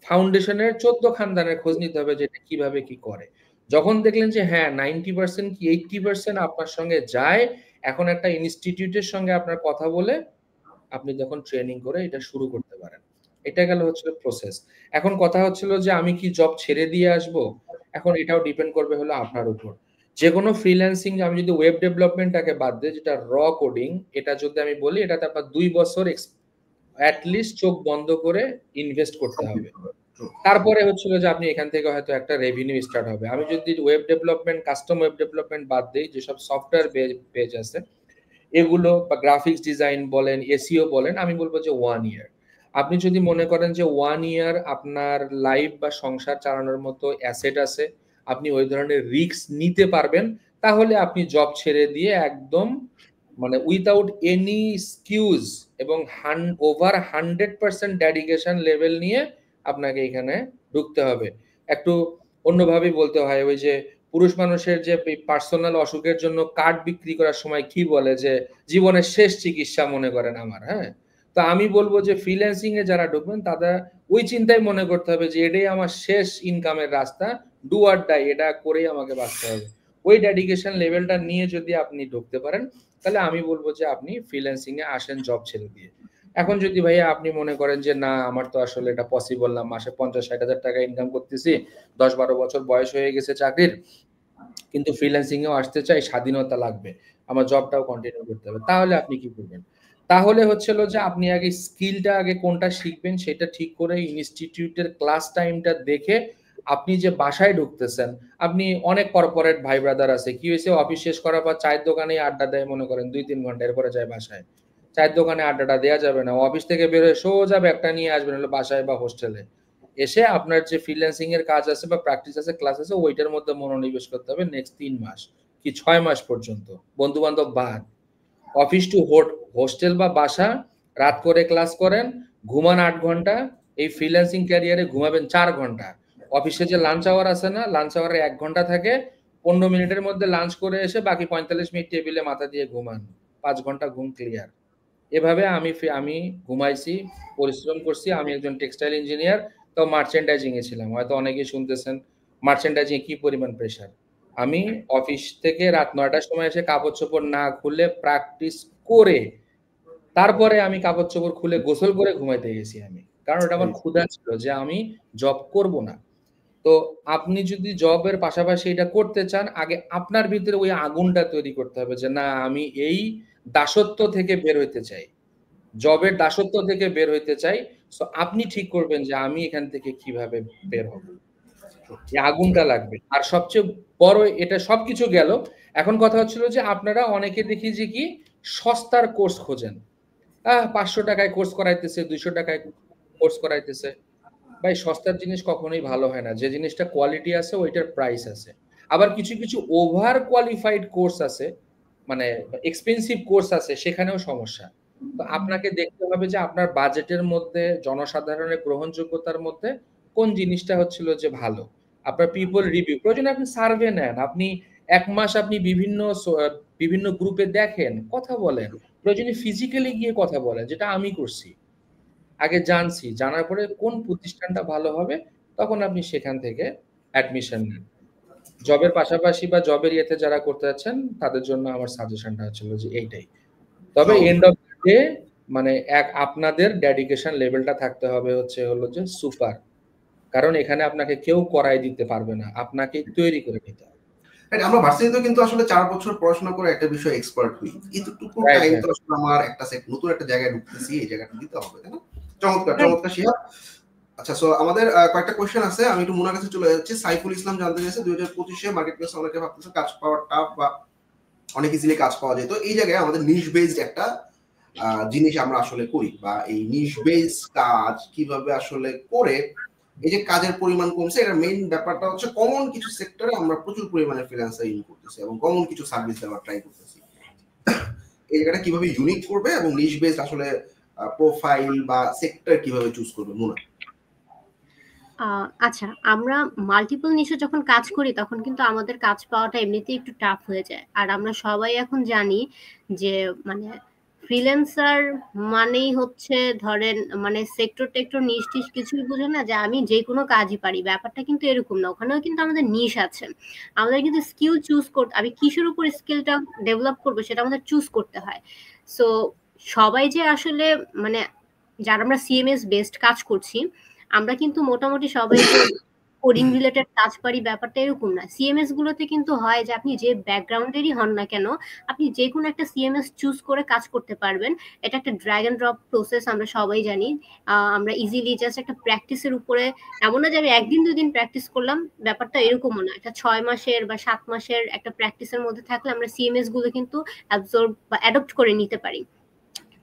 [SPEAKER 2] ফাউন্ডেশনের 14 খানদানের খোঁজ নিতে হবে যে এটা কিভাবে কি করে। যখন দেখলেন যে হ্যাঁ 90% কি 80% আপনার সঙ্গে যায়, এখন একটা ইনস্টিটিউটের সঙ্গে আপনার কথা বলে আপনি যখন ট্রেনিং করে এটা শুরু করতে পারেন। এটা গেল হচ্ছে প্রসেস। এখন কথা হচ্ছিল যে আমি কি জব ছেড়ে দিয়ে আসবো? এখন এটাও ডিপেন্ড করবে হলো আপনার উপর। যেকোনো ফ্রিল্যান্সিং, আমি যদি ওয়েব ডেভেলপমেন্টটাকে বাদ দেই যেটা কোডিং, এটা যদি আমি বলি এটাতে আপনার 2 বছর এট লিস্ট চোখ বন্ধ করে ইনভেস্ট করতে হবে। তারপরে হচ্ছিল যে আপনি এখান থেকে হয়তো একটা রেভিনিউ স্টার্ট হবে। আমি যদি web development, custom web development বাদ দেই, যেসব সফটওয়্যার পেজ আছে এগুলো বা গ্রাফিক্স ডিজাইন বলেন, এসইও বলেন, আমি বলবো যে 1 ইয়ার। আপনি যদি মনে করেন যে 1 ইয়ার আপনার লাইফ বা সংসার চালানোর মতো অ্যাসেট আছে, আপনি ওই ধরনের রিস্ক নিতে পারবেন, তাহলে আপনি জব ছেড়ে দিয়ে একদম মানে উইথআউট এনি এক্সকিউজ এবং ওভার 100% ডেডিকেশন লেভেল নিয়ে আপনাকে এখানে ঢুকতে হবে। একটু অন্যভাবেই বলতে হয়, ওই যে পুরুষ মানুষের যে পার্সোনাল অসুখের জন্য কার্ড বিক্রি করার সময় কি বলে যে জীবনের শেষ চিকিৎসা মনে করেন আমার, হ্যাঁ। তো আমি বলবো যে ফ্রিল্যান্সিং এ যারা ঢুকবেন তারা ওই চিন্তাই মনে করতে হবে যে এটাই আমার শেষ ইনকামের রাস্তা, ডু অর ডাই, এটা করেই আমাকে বাঁচতে হবে। ওই ডেডিকেশন লেভেলটা নিয়ে যদি আপনি ঢুকতে পারেন, তাহলে আমি বলবো যে আপনি ফ্রিল্যান্সিং এ আসেন জব ছেড়ে দিয়ে। এখন যদি ভাইয়া আপনি মনে করেন যে না আমার তো আসলে এটা পসিবল না, মাসে 50-60 হাজার টাকা ইনকাম করতেছি, 10-12 বছর বয়স হয়ে গেছে চাকরির, কিন্তু ফ্রিল্যান্সিং এও আসতে চাই, স্বাধীনতা লাগবে, আমার জবটাও কন্টিনিউ করতে হবে, তাহলে আপনি কি করবেন? তাহলে হচ্ছিল যে আপনি আগে স্কিলটা আগে কোনটা শিখবেন সেটা ঠিক করে ইনস্টিটিউটের ক্লাস টাইমটা দেখে আপনি যে বাসায় ঢুকতেছেন, আপনি অনেক কর্পোরেট ভাই ব্রাদার আছে কি হয়েছে অফিস শেষ করার পর চায়ের দোকানে আড্ডা দেয় মনে করেন 2-3 ঘন্টা, এরপরে যায় বাসায়। চায়ের দোকানে আড্ডাটা দেওয়া যাবে না, অফিস থেকে বের হয়ে সোজা ব্যাগটা নিয়ে আসবেন হলো বাসায় বা হোস্টেলে, এসে আপনার যে ফ্রিল্যান্সিং এর কাজ আছে বা প্র্যাকটিস আছে ক্লাস আছে ওইটার মধ্যে মনোনিবেশ করতে হবে নেক্সট 3 মাস কি 6 মাস পর্যন্ত, বন্ধু বান্ধব বাদ, অফিস টু হোস্টেল বা বাসা, রাত করে ক্লাস করেন, ঘুমান 8 ঘন্টা, এই ফ্রিল্যান্সিং ক্যারিয়ারে ঘুমাবেন 4 ঘন্টা। অফিসে যে লাঞ্চ আওয়ার আছে না, লাঞ্চ আওয়ারে 1 ঘন্টা থাকে, 15 মিনিটের মধ্যে লাঞ্চ করে এসে বাকি 45 মিনিট টেবিলে মাথা দিয়ে ঘুমান, 5 ঘন্টা ঘুম ক্লিয়ার। এভাবে আমি ঘুমাইছি, পরিশ্রম করছি। আমি একজন টেক্সটাইল ইঞ্জিনিয়ার, তো মার্চেন্ডাইজিং এ ছিলাম, হয়তো অনেকেই শুনতেছেন মার্চেন্ডাইজিং কি পরিমাণ প্রেশার। আমি অফিস থেকে রাত 9টার সময় এসে কাপড় চোপড় না খুলে প্র্যাকটিস করে তারপরে আমি কাপড় চোপড় খুলে গোসল করে ঘুমাইতে গেছি আমি, কারণ এটা আমার ক্ষুধা ছিল যে আমি জব করব না। তো আপনি যদি জবের পাশাপাশি এটা করতে চান, আগে আপনার ভিতরে ওই আগুনটা তৈরি করতে হবে যে না আমি এই দাসত্ব থেকে বের হইতে চাই, জবের দাসত্ব থেকে বের হইতে চাই। সো আপনি ঠিক করবেন যে আমি এখান থেকে কিভাবে বের হব, এই আগুনটা লাগবে। আর সবচেয়ে বড় এটা সবকিছু গেল, এখন কথা হচ্ছিল যে আপনারা অনেকে দেখি যে কি সস্তার কোর্স খোঁজেন, 500 টাকায় কোর্স করাইতেছে, 200 টাকায় কোর্স করাইতেছে। ভাই সস্তার জিনিস কখনোই ভালো হয় না, যে জিনিসটা কোয়ালিটি আছে ওইটার প্রাইস আছে। আবার কিছু কিছু ওভার কোয়ালিফাইড কোর্স আছে, মানে এক্সপেন্সিভ কোর্স আছে, সেখানেও সমস্যা। তো আপনাকে দেখতে হবে যে আপনার বাজেটের মধ্যে জনসাধারণের গ্রহণযোগ্যতার মধ্যে কোন জিনিসটা হচ্ছিল যে ভালো। আপনার পিপল রিভিউ প্রয়োজনে আপনি সার্ভে নেন, আপনি 1 মাস আপনি বিভিন্ন গ্রুপে দেখেন, কথা বলেন, প্রয়োজনে ফিজিক্যালি গিয়ে কথা বলেন, যেটা আমি করছি। আগে জানছি, জানার পরে কোন প্রতিষ্ঠানটা ভালো হবে তখন আপনি সেখান থেকে অ্যাডমিশন নেন। জবের পাশাপাশি বা জবের ইয়েতে যারা করতে যাচ্ছেন তাদের জন্য আমার সাজেশনটা ছিল যে এইটাই। তবে এন্ড অফ দ্য ডে মানে আপনাদের ডেডিকেশন লেভেলটা থাকতে হবে হলো যে সুপার, কারণ এখানে আপনাকে কেউ করাই দিতে পারবে না, আপনাকে তৈরি করে নিতে হবে।
[SPEAKER 1] আমরা ভার্সিটিতে কিন্তু আসলে 4 বছর পড়াশোনা করে একটা বিষয়ে এক্সপার্ট হই, এতটুকু টাইম তো আসলে আমার একটা নতুন একটা জায়গায় ঢুকতেছি, এই জায়গাটা দিতে হবে, তাই না? চমৎকার চমৎকার শিহাব। আচ্ছা, সো আমাদের কয়েকটা কোশ্চেন আছে, আমি একটু মুনার কাছে চলে যাচ্ছি। সাইফুল ইসলাম জানতে চাইছে 2025-এ মার্কেট প্লেসে অনেকে ভাবতেছে কাজ পাওয়া টাফ বা অনেক ইজিলি কাজ পাওয়া যায়, তো এই জায়গায় আমাদের নিশ বেসড একটা জিনিস আমরা আসলে করি, বা এই নিশ বেসড কাজ কিভাবে আসলে করে এই যে কাজের পরিমাণ কমছে, এর মেইন ব্যাপারটা হচ্ছে কমন কিছু সেক্টরে আমরা প্রচুর পরিমাণে ফ্রিল্যান্সার ইন করতেছি এবং কমন কিছু সার্ভিস দেওয়ার ট্রাই করতেছি। এই জায়গাটা কিভাবে ইউনিক করবে এবং নিশ বেসড আসলে প্রোফাইল বা সেক্টর কিভাবে চুজ করবে মুনা?
[SPEAKER 3] আচ্ছা, আমরা মাল্টিপল নিশে যখন কাজ করি তখন কিন্তু আমাদের কাজ পাওয়াটা এমনিতেই একটু টাফ হয়ে যায়। আর আমরা সবাই এখন জানি যে মানে ফ্রিল্যান্সার মানেই হচ্ছে ধরেন মানে সেক্টর টেক্টর নিশ টিশ কিছুই বুঝে না, যে আমি যে কোনো কাজই পারি, ব্যাপারটা কিন্তু এরকম না। ওখানেও কিন্তু আমাদের নিশ আছে, আমাদের কিন্তু স্কিল চুজ করতে, আমি কিসের উপর স্কিলটা ডেভেলপ করবো সেটা আমাদের চুজ করতে হয়। সো সবাই যে আসলে মানে যারা আমরা সিএমএস বেসড কাজ করছি আমরা কিন্তু মোটামুটি সবাই যে কোডিং রিলেটেড কাজ পারি ব্যাপারটা এরকম না। সিএমএস গুলোতে কিন্তু হয় যে আপনি যে ব্যাকগ্রাউন্ডেরই হন না কেন, আপনি যে কোনো একটা সিএমএস চুজ করে কাজ করতে পারবেন। এটা একটা ড্র্যাগ এন্ড ড্রপ প্রসেস, আমরা সবাই জানি। আমরা ইজিলি জাস্ট একটা প্র্যাকটিসের উপরে, এমন না যে আমি 1 দিন 2 দিন প্র্যাকটিস করলাম, ব্যাপারটা এরকমও না। এটা 6 মাসের বা 7 মাসের একটা প্র্যাকটিসের মধ্যে থাকলে আমরা সিএমএস গুলো কিন্তু অ্যাবজর্ব বা অ্যাডপ্ট করে নিতে পারি।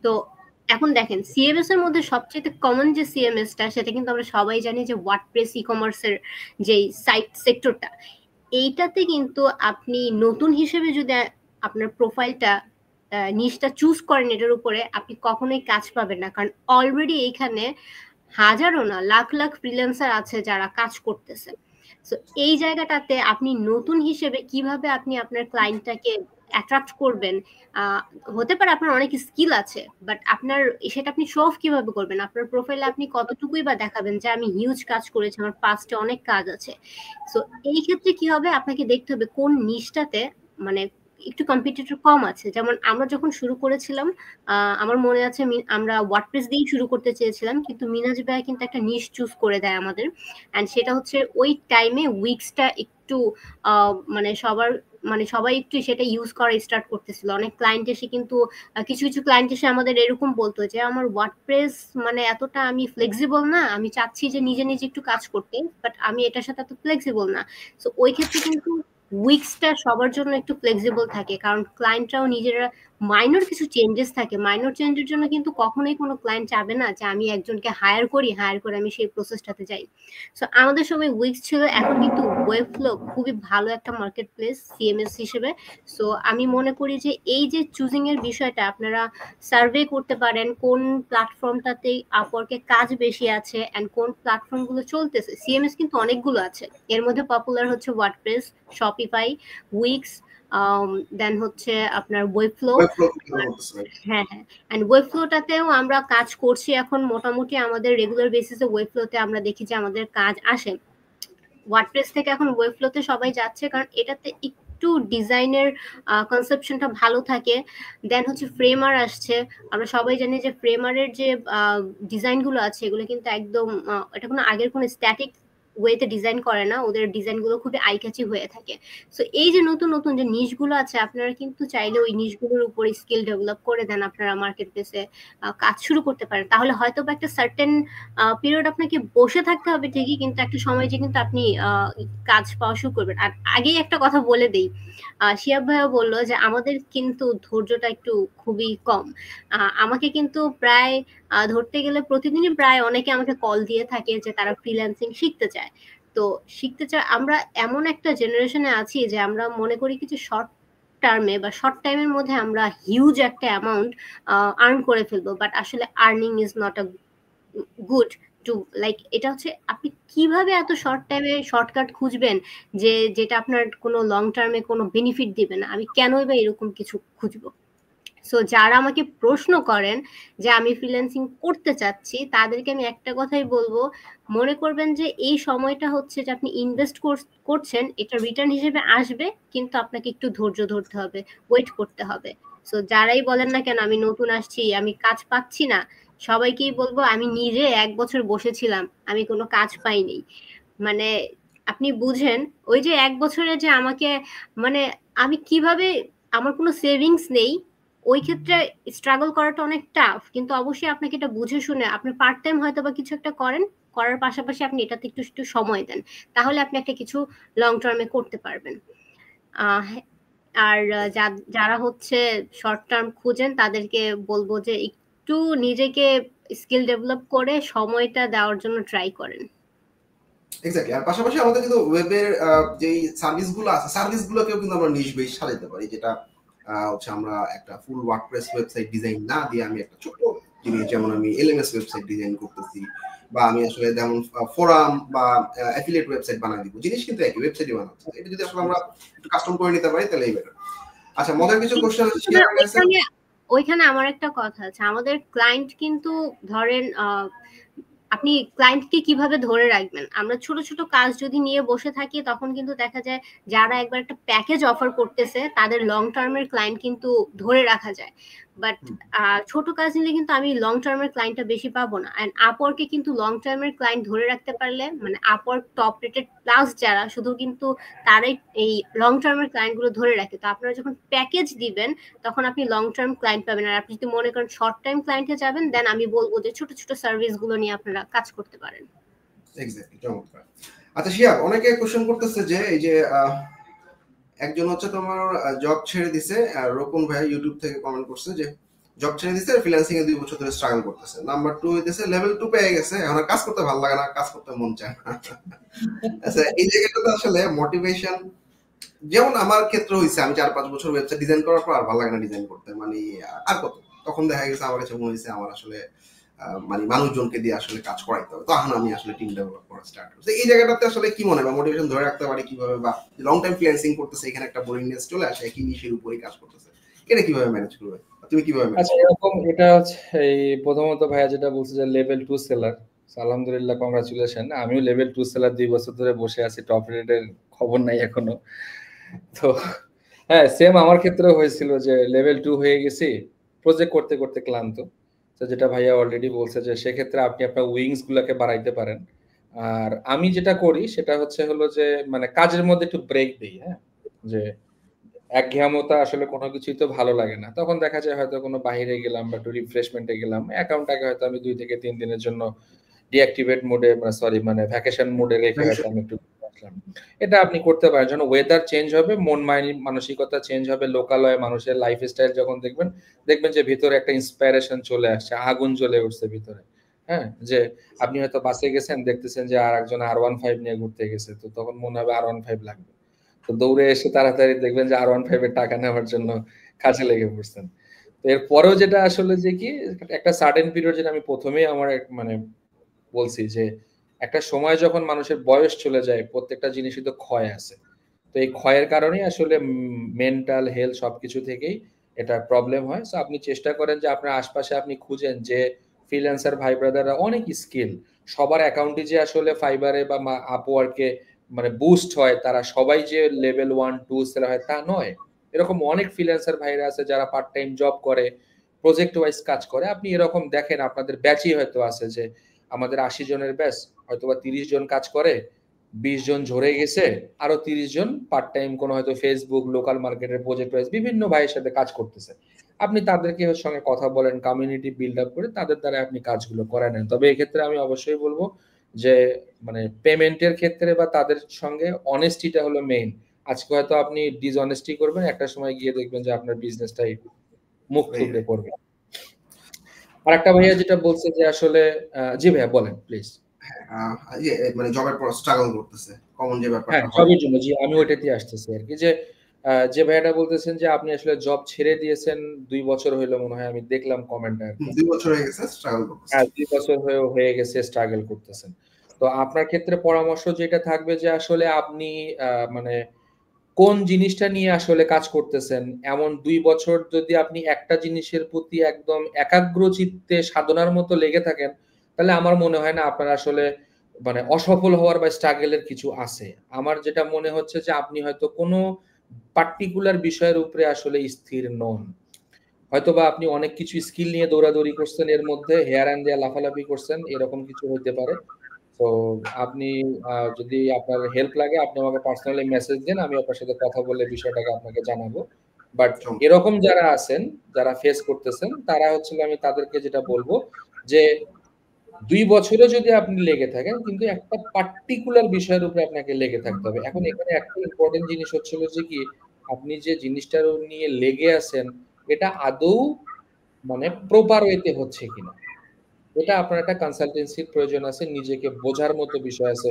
[SPEAKER 3] তো এখন দেখেন সিএমএস এর মধ্যে সবচেয়ে কমন যে সিএমএসটা সেটা কিন্তু আমরা সবাই জানি যে ওয়ার্ডপ্রেস ই কমার্সের যে সাইট সেক্টরটা, এইটাতে কিন্তু আপনি নতুন হিসেবে যদি আপনার প্রোফাইলটা নিশটা চুজ করেন এটার উপরে, আপনি কখনোই কাজ পাবেন না, কারণ অলরেডি এইখানে হাজারো না লাখ লাখ ফ্রিল্যান্সার আছে যারা কাজ করতেছে। সো এই জায়গাটাতে আপনি নতুন হিসেবে কিভাবে আপনি আপনার ক্লায়েন্টটাকে অ্যাট্রাক্ট করবেন, হতে পারে আপনার অনেক স্কিল আছে, বাট আপনার সেটা আপনি শো অফ কিভাবে করবেন? আপনার প্রোফাইলে আপনি কতটুকুই বা দেখাবেন যে আমি হিউজ কাজ করেছি, আমার পাস্টে অনেক কাজ আছে। সো এই ক্ষেত্রে কি হবে, আপনাকে দেখতে হবে কোন নিশটাতে মানে একটু কম্পিটিটর কম আছে। যেমন আমরা যখন শুরু করেছিলাম, আমার মনে আছে আমরা ওয়ার্ডপ্রেস দিয়েই শুরু করতে চেয়েছিলাম, কিন্তু মিনাজ ভাই কিন্তু একটা নিশ চুজ করে দেয় আমাদের, অ্যান্ড সেটা হচ্ছে ওই টাইমে উইক্সটা একটু মানে সবাই একটু সেটা ইউজ করা স্টার্ট করতেছিল। অনেক ক্লায়েন্ট এসে কিন্তু কিছু কিছু ক্লায়েন্ট এসে আমাদের এরকম বলতো যে আমার ওয়ার্ডপ্রেস মানে এতটা আমি ফ্লেক্সিবল না, আমি চাচ্ছি যে নিজে নিজে একটু কাজ করতে, বাট আমি এটার সাথে এত ফ্লেক্সিবল না। সো ওই ক্ষেত্রে কিন্তু উইক্সটা সবার জন্য একটু ফ্লেক্সিবল থাকে, কারণ ক্লায়েন্টরাও নিজেরা মাইনর কিছু চেঞ্জেস থাকে, মাইনর চেঞ্জের জন্য কিন্তু কখনোই কোনো ক্লায়েন্ট চাবে না যে আমি একজনকে হায়ার করে আমি সেই প্রসেসটাতে যাই। সো আমাদের সময় উইক্স ছিল, এখন কিন্তু ওয়েবফ্লো খুবই ভালো একটা মার্কেট প্লেস সিএমএস হিসেবে। সো আমি মনে করি যে এই যে চুজিং এর বিষয়টা, আপনারা সার্ভে করতে পারেন কোন প্ল্যাটফর্মটাতে আপওয়ার্কে কাজ বেশি আছে এন্ড কোন প্ল্যাটফর্মগুলো চলতেছে। সিএমএস কিন্তু অনেকগুলো আছে, এর মধ্যে পপুলার হচ্ছে ওয়ার্ডপ্রেস, শপিফাই, উইক্স, দেন হচ্ছে আপনার ওয়েবফ্লো। হ্যাঁ, এন্ড ওয়েবফ্লোটাতেও আমরা কাজ করছি এখন মোটামুটি, আমাদের রেগুলার বেসিসে ওয়েবফ্লোতে আমরা দেখি যে আমাদের কাজ আসে। ওয়ার্ডপ্রেস থেকে এখন ওয়েবফ্লোতে সবাই যাচ্ছে, কারণ এটাতে একটু ডিজাইনের কনসেপশনটা ভালো থাকে। দেন হচ্ছে ফ্রেমার আসছে, আমরা সবাই জানি যে ফ্রেমারের যে ডিজাইনগুলো আছে এগুলো কিন্তু একদম এটা কোনো আগের কোনো স্ট্যাটিক ওয়েতে ডিজাইন করে না, ওদের ডিজাইনগুলো খুবই আইক্যাচি হয়ে থাকে। সো এই যে নতুন নতুন যে নিশগুলো আছে, আপনারা কিন্তু চাইলে ওই নিশগুলোর উপর স্কিল ডেভেলপ করে দেন, আপনারা মার্কেট প্লেসে কাজ শুরু করতে পারেন। তাহলে হয়তো বা একটা সার্টেন পিরিয়ড আপনাকে বসে থাকতে হবে ঠিকই, কিন্তু একটা সময় যে কিন্তু আপনি কাজ পাওয়া শুরু করবেন। আর আগেই একটা কথা বলে দেই, শিহাব ভাইয়া বললো যে আমাদের কিন্তু ধৈর্যটা একটু খুবই কম। আমাকে কিন্তু প্রায় ধরতে গেলে প্রতিদিনই প্রায় অনেকে আমাকে কল দিয়ে থাকে যে তারা ফ্রিল্যান্সিং শিখতে চায়। তো শিখতে চায়, আমরা এমন একটা জেনারেশনে আছি যে আমরা মনে করি কিছু শর্ট টার্মে বা শর্ট টাইমের মধ্যে আমরা হিউজ একটা অ্যামাউন্ট আর্ন করে ফেলবো, বাট আসলে earning is not a good to like, এটা হচ্ছে আপনি কিভাবে এত শর্ট টাইমে শর্টকাট খুঁজবেন যে যেটা আপনার কোনো লং টার্মে কোনো বেনিফিট দিবে না। আমি কেনই বা এরকম কিছু খুঁজবো? সো যারা আমাকে প্রশ্ন করেন যে আমি ফ্রিল্যান্সিং করতে চাচ্ছি, তাদেরকে আমি একটা কথাই বলবো, মনে করবেন যে এই সময়টা হচ্ছে যে আপনি ইনভেস্ট করছেন, এটা রিটার্ন হিসেবে আসবে, কিন্তু আপনাকে একটু ধৈর্য ধরতে হবে, ওয়েট করতে হবে। সো যারাই বলেন না কেন আমি নতুন আসছি, আমি কাজ পাচ্ছি না, সবাইকেই বলবো আমি নিজে 1 বছর বসেছিলাম, আমি কোনো কাজ পাইনি। মানে আপনি বুঝেন, ওই যে 1 বছরে যে আমাকে মানে আমি কিভাবে, আমার কোনো সেভিংস নেই, ওই ক্ষেত্রে স্ট্রাগল করাটা অনেক টাফ, কিন্তু অবশ্যই আপনাকে এটা বুঝে শুনে আপনি পার্ট টাইম হয়তো বা কিছু একটা করেন, করার পাশাপাশি আপনি এটাতে একটু একটু সময় দেন, তাহলে আপনি একটা কিছু লং টার্মে করতে পারবেন। আর যারা হচ্ছে শর্ট টার্ম খুঁজেন তাদেরকে বলবো যে একটু নিজেকে স্কিল ডেভেলপ করে সময়টা দেওয়ার জন্য ট্রাই করেন।
[SPEAKER 1] এক্স্যাক্টলি। আর পাশাপাশি আমাদের কিন্তু ওয়েবের যেই সার্ভিসগুলো আছে, সার্ভিসগুলোকেও কিন্তু আমরা নিশ বেশ সাজাতে পারি, যেটা হচ্ছে আমরা একটা ফুল ওয়ার্ডপ্রেস ওয়েবসাইট ডিজাইন না দিয়ে আমি একটা ছোট জিনিস, যেমন আমি এলএমএস ওয়েবসাইট ডিজাইন করতেছি, বা আমি আসলে যেমন ফোরাম বা অ্যাফিলিয়েট ওয়েবসাইট বানাই দিব, জিনিস কিন্তু একই, ওয়েবসাইটই বানাচ্ছি। এটা যদি আসলে আমরা একটু কাস্টম করে নিতে পারি তাহলেই বেটার। আচ্ছা, মজার কিছু কোশ্চেন
[SPEAKER 3] ওইখানে আমার একটা কথা আছে, আমাদের ক্লায়েন্ট কিন্তু ধরেন আপনি ক্লায়েন্টকে কিভাবে ধরে রাখবেন? আমরা ছোট ছোট কাজ যদি নিয়ে বসে থাকি, তখন কিন্তু দেখা যায় যারা একবার একটা প্যাকেজ অফার করতেছে তাদের লং টার্মের ক্লায়েন্ট কিন্তু ধরে রাখা যায়, বাট ছোট কাজ নিলে কিন্তু আমি লং টার্মের ক্লায়েন্টটা বেশি পাবো না। অ্যান্ড আপওয়ার্কে কিন্তু লং টার্মের ক্লায়েন্ট ধরে রাখতে পারলে, মানে আপওয়ার্ক টপ রেটেড প্লাস যারা, শুধু কিন্তু তারাই এই লং টার্মের ক্লায়েন্ট গুলো ধরে রাখে। তো আপনারা যখন প্যাকেজ দিবেন তখন আপনি লং টার্ম ক্লায়েন্ট পাবেন। আর আপনি যদি মনে করেন শর্ট টাইম ক্লায়েন্টে যাবেন, দেন আমি বলবো যে ছোট ছোট সার্ভিস গুলো নিয়ে আপনারা কাজ করতে পারেন।
[SPEAKER 1] এক্স্যাক্টলি, চমৎকার। আচ্ছা শিহাব, অনেকে কোশ্চেন করতেছে যে এই যে একজন হচ্ছে তোমার জব ছেড়ে দিছে, রকুন ভাই ইউটিউব থেকে কমেন্ট করছে যে জব ছেড়ে দিছে, ফ্রিল্যান্সিং এ 2 বছর ধরে স্ট্রাগল করতেছে। নাম্বার 2 হইতেছে লেভেল 2 পেয়ে গেছে, এখন আর কাজ করতে ভালো লাগে না, কাজ করতে মন চায় না। আচ্ছা, এই জায়গাটাতে আসলে মোটিভেশন, যেমন আমার ক্ষেত্রে হইছে, আমি 4-5 বছর ওয়েবসাইট ডিজাইন করার পর আর ভালো লাগে না ডিজাইন করতে, মানে আর কত, তখন দেখা গেছে আমার কাছে মনে হয়েছে আমার আসলে মানে মানুষজনকে দিয়ে আসলে কাজ করাইতে হবে, তখন আমি আসলে টিম ডেভেলপ করা স্টার্ট করছি। এই জায়গাটাতে আসলে কি মনে হয় মোটিভেশন ধরে রাখতে পারি কিভাবে, বা লং টাইম ফ্রিল্যান্সিং করতেছে এখানে একটা বোরিংনেস চলে আসে একই নিশের উপরেই কাজ করতেছে, এটা কিভাবে ম্যানেজ করবে, তুমি কিভাবে ম্যানেজ
[SPEAKER 2] আচ্ছা, এরকম এটা হচ্ছে এই প্রথমত ভাইয়া যেটা বলছে যে লেভেল 2 সেলার, আলহামদুলিল্লাহ, কংগ্রাচুলেশন। আমিও লেভেল 2 সেলার 2 বছর ধরে বসে আছি, টপ রেটের খবর নাই এখনো। তো হ্যাঁ, সেম আমার ক্ষেত্রেও হয়েছিল যে লেভেল 2 হয়ে গেছি, প্রজেক্ট করতে করতে ক্লান্ত। তো যেটা ভাইয়া অলরেডি বলছে যে সেক্ষেত্রে আপনি আপনার উইংস গুলাকে বাড়াইতে পারেন। আর আমি যেটা করি সেটা হলো যে মানে কাজের মধ্যে একটু ব্রেক দিই। হ্যাঁ, যে একঘেয়ামতা আসলে কোনো কিছুই তো ভালো লাগে না, তখন দেখা যায় হয়তো কোনো বাইরে গেলাম বা একটু রিফ্রেশমেন্টে গেলাম, অ্যাকাউন্টটাকে হয়তো আমি 2 থেকে 3 দিনের জন্য ডিঅ্যাক্টিভেট মোডে, মানে ভ্যাকেশন মোডে রেখে হয়তো আমি একটু আসলাম। এটা আপনি করতে পারেন, যখন ওয়েদার চেঞ্জ হবে, মন মানসিকতা চেঞ্জ হবে, লোকালয়ে মানুষের লাইফস্টাইল যখন দেখবেন যে ভিতরে একটা ইন্সপাইরেশন চলে আসছে, আগুন জ্বলে উঠছে ভিতরে। হ্যাঁ, যে আপনি হয়তো বাসে গেছেন, দেখতেছেন যে আর একজন R15 নিয়ে ঘুরতে গেছে, তো তখন মনে হবে R15 লাগবে, তো দৌড়ে এসে তাড়াতাড়ি দেখবেন যে R15 এর টাকা নেওয়ার জন্য কাজে লেগে পড়ছেন। তো এরপরেও যেটা আসলে যে কি একটা সার্টেন পিরিয়ড, যেটা আমি প্রথমেই আমার মানে বলছি যে একটা সময় যখন মানুষের বয়স চলে যায়, প্রত্যেকটা জিনিসই তো ক্ষয় আছে। তো এই ক্ষয়ের কারণেই আসলে মেন্টাল হেলথ সবকিছু থেকেই এটা প্রবলেম হয়। সো আপনি চেষ্টা করেন যে আপনার আশপাশে আপনি খুঁজেন যে ফ্রিল্যান্সার ভাই ব্রাদাররা অনেক স্কিল, সবার অ্যাকাউন্টে যে আসলে ফাইবারে বা আপওয়ার্কে মানে বুস্ট হয়, তারা সবাই যে লেভেল 1 2 সেলার হয় তা নয়। এরকম অনেক ফ্রিল্যান্সার ভাইরা আছে যারা পার্ট টাইম জব করে, প্রজেক্ট ওয়াইজ কাজ করে। আপনি এরকম দেখেন, আপনাদের ব্যাচই হয়তো আছে যে আমাদের 80 জনের ব্যাচ, হয়তোবা 30 জন কাজ করে, 20 জন ঝরে গেছে, আরো 30 জন পার্ট টাইম কোনো হয়তো ফেসবুক লোকাল মার্কেটের প্রজেক্ট ওয়াইজ বিভিন্ন ভাইয়ের সাথে কাজ করতেছে। আপনি তাদেরকে সঙ্গে কথা বলেন, কমিউনিটি বিল্ড আপ করে তাদের দ্বারা আপনি কাজগুলো করে নেন। তবে এক্ষেত্রে আমি অবশ্যই বলবো যে মানে পেমেন্টের ক্ষেত্রে বা তাদের সঙ্গে অনেস্টিটা হলো মেইন। আজকে হয়তো আপনি ডিসঅনেস্টি করবেন, একটা সময় গিয়ে দেখবেন যে আপনার বিজনেসটাই মুখ থুবড়ে পড়বে। আর একটা ভাইয়া যেটা বলছে যে আসলে জি ভাইয়া বলেন প্লিজ।
[SPEAKER 1] মানে জবের পর স্ট্রাগল করতেছে, কমন যে ব্যাপারটা
[SPEAKER 2] হ্যাঁ,
[SPEAKER 1] হয়।
[SPEAKER 2] জবের জন্য, জি আমি ওইটাতেই আসতেছি আর কি, যে যে ভাইয়াটা বলতেছেন যে আপনি আসলে জব ছেড়ে দিয়েছেন 2 বছর হইলো মনে হয়, আমি দেখলাম কমেন্টটা আর কি।
[SPEAKER 1] 2 বছর হয়ে গেছে স্ট্রাগল করতেছে।
[SPEAKER 2] হ্যাঁ, 2 বছর হয়ে গেছে স্ট্রাগল করতেছেন। তো আপনার ক্ষেত্রে পরামর্শ যেটা থাকবে যে আসলে আপনি মানে কোন জিনিসটা নিয়ে আসলে কাজ করতেছেন, এমন 2 বছর যদি আপনি একটা জিনিসের প্রতি একদম একাগ্র চিত্তে সাধনার মতো লেগে থাকেন, তাহলে আমার মনে হয় না আপনার আসলে মানে অসফল হওয়ার বা স্ট্রাগল এর কিছু আছে। আমার যেটা মনে হচ্ছে যে আপনি হয়তো কোনো পার্টিকুলার বিষয়ের উপরে আসলে স্থির নন। হয়তোবা আপনি অনেক কিছু স্কিল নিয়ে দৌড়াদৌড়ি করছেন, এর মধ্যে হেয়ার অ্যান্ড দেয়ার লাফালাফি করছেন, এরকম কিছু হইতে পারে। তো আপনি যদি আপনার হেল্প লাগে আপনি আমাকে পার্সোনালি মেসেজ দেন, আমি আপনার সাথে কথা বলে বিষয়টাকে আপনাকে জানাবো। বাট এরকম যারা আছেন, যারা ফেস করতেছেন, তারা হচ্ছে আমি তাদেরকে যেটা বলবো যে 2 বছরও যদি আপনি লেগে থাকেন, কিন্তু একটা পার্টিকুলার বিষয়ের উপরে আপনাকে লেগে থাকতে হবে। এখন এখানে একটা ইম্পর্টেন্ট জিনিস হচ্ছে যে কি আপনি যে জিনিসটার নিয়ে লেগে আছেন এটা আদৌ মানে প্রপার ওয়েতে হচ্ছে কিনা, এটা আপনার একটা কনসালটেন্সির প্রয়োজন আছে, নিজেকে বোঝার মতো বিষয় আছে।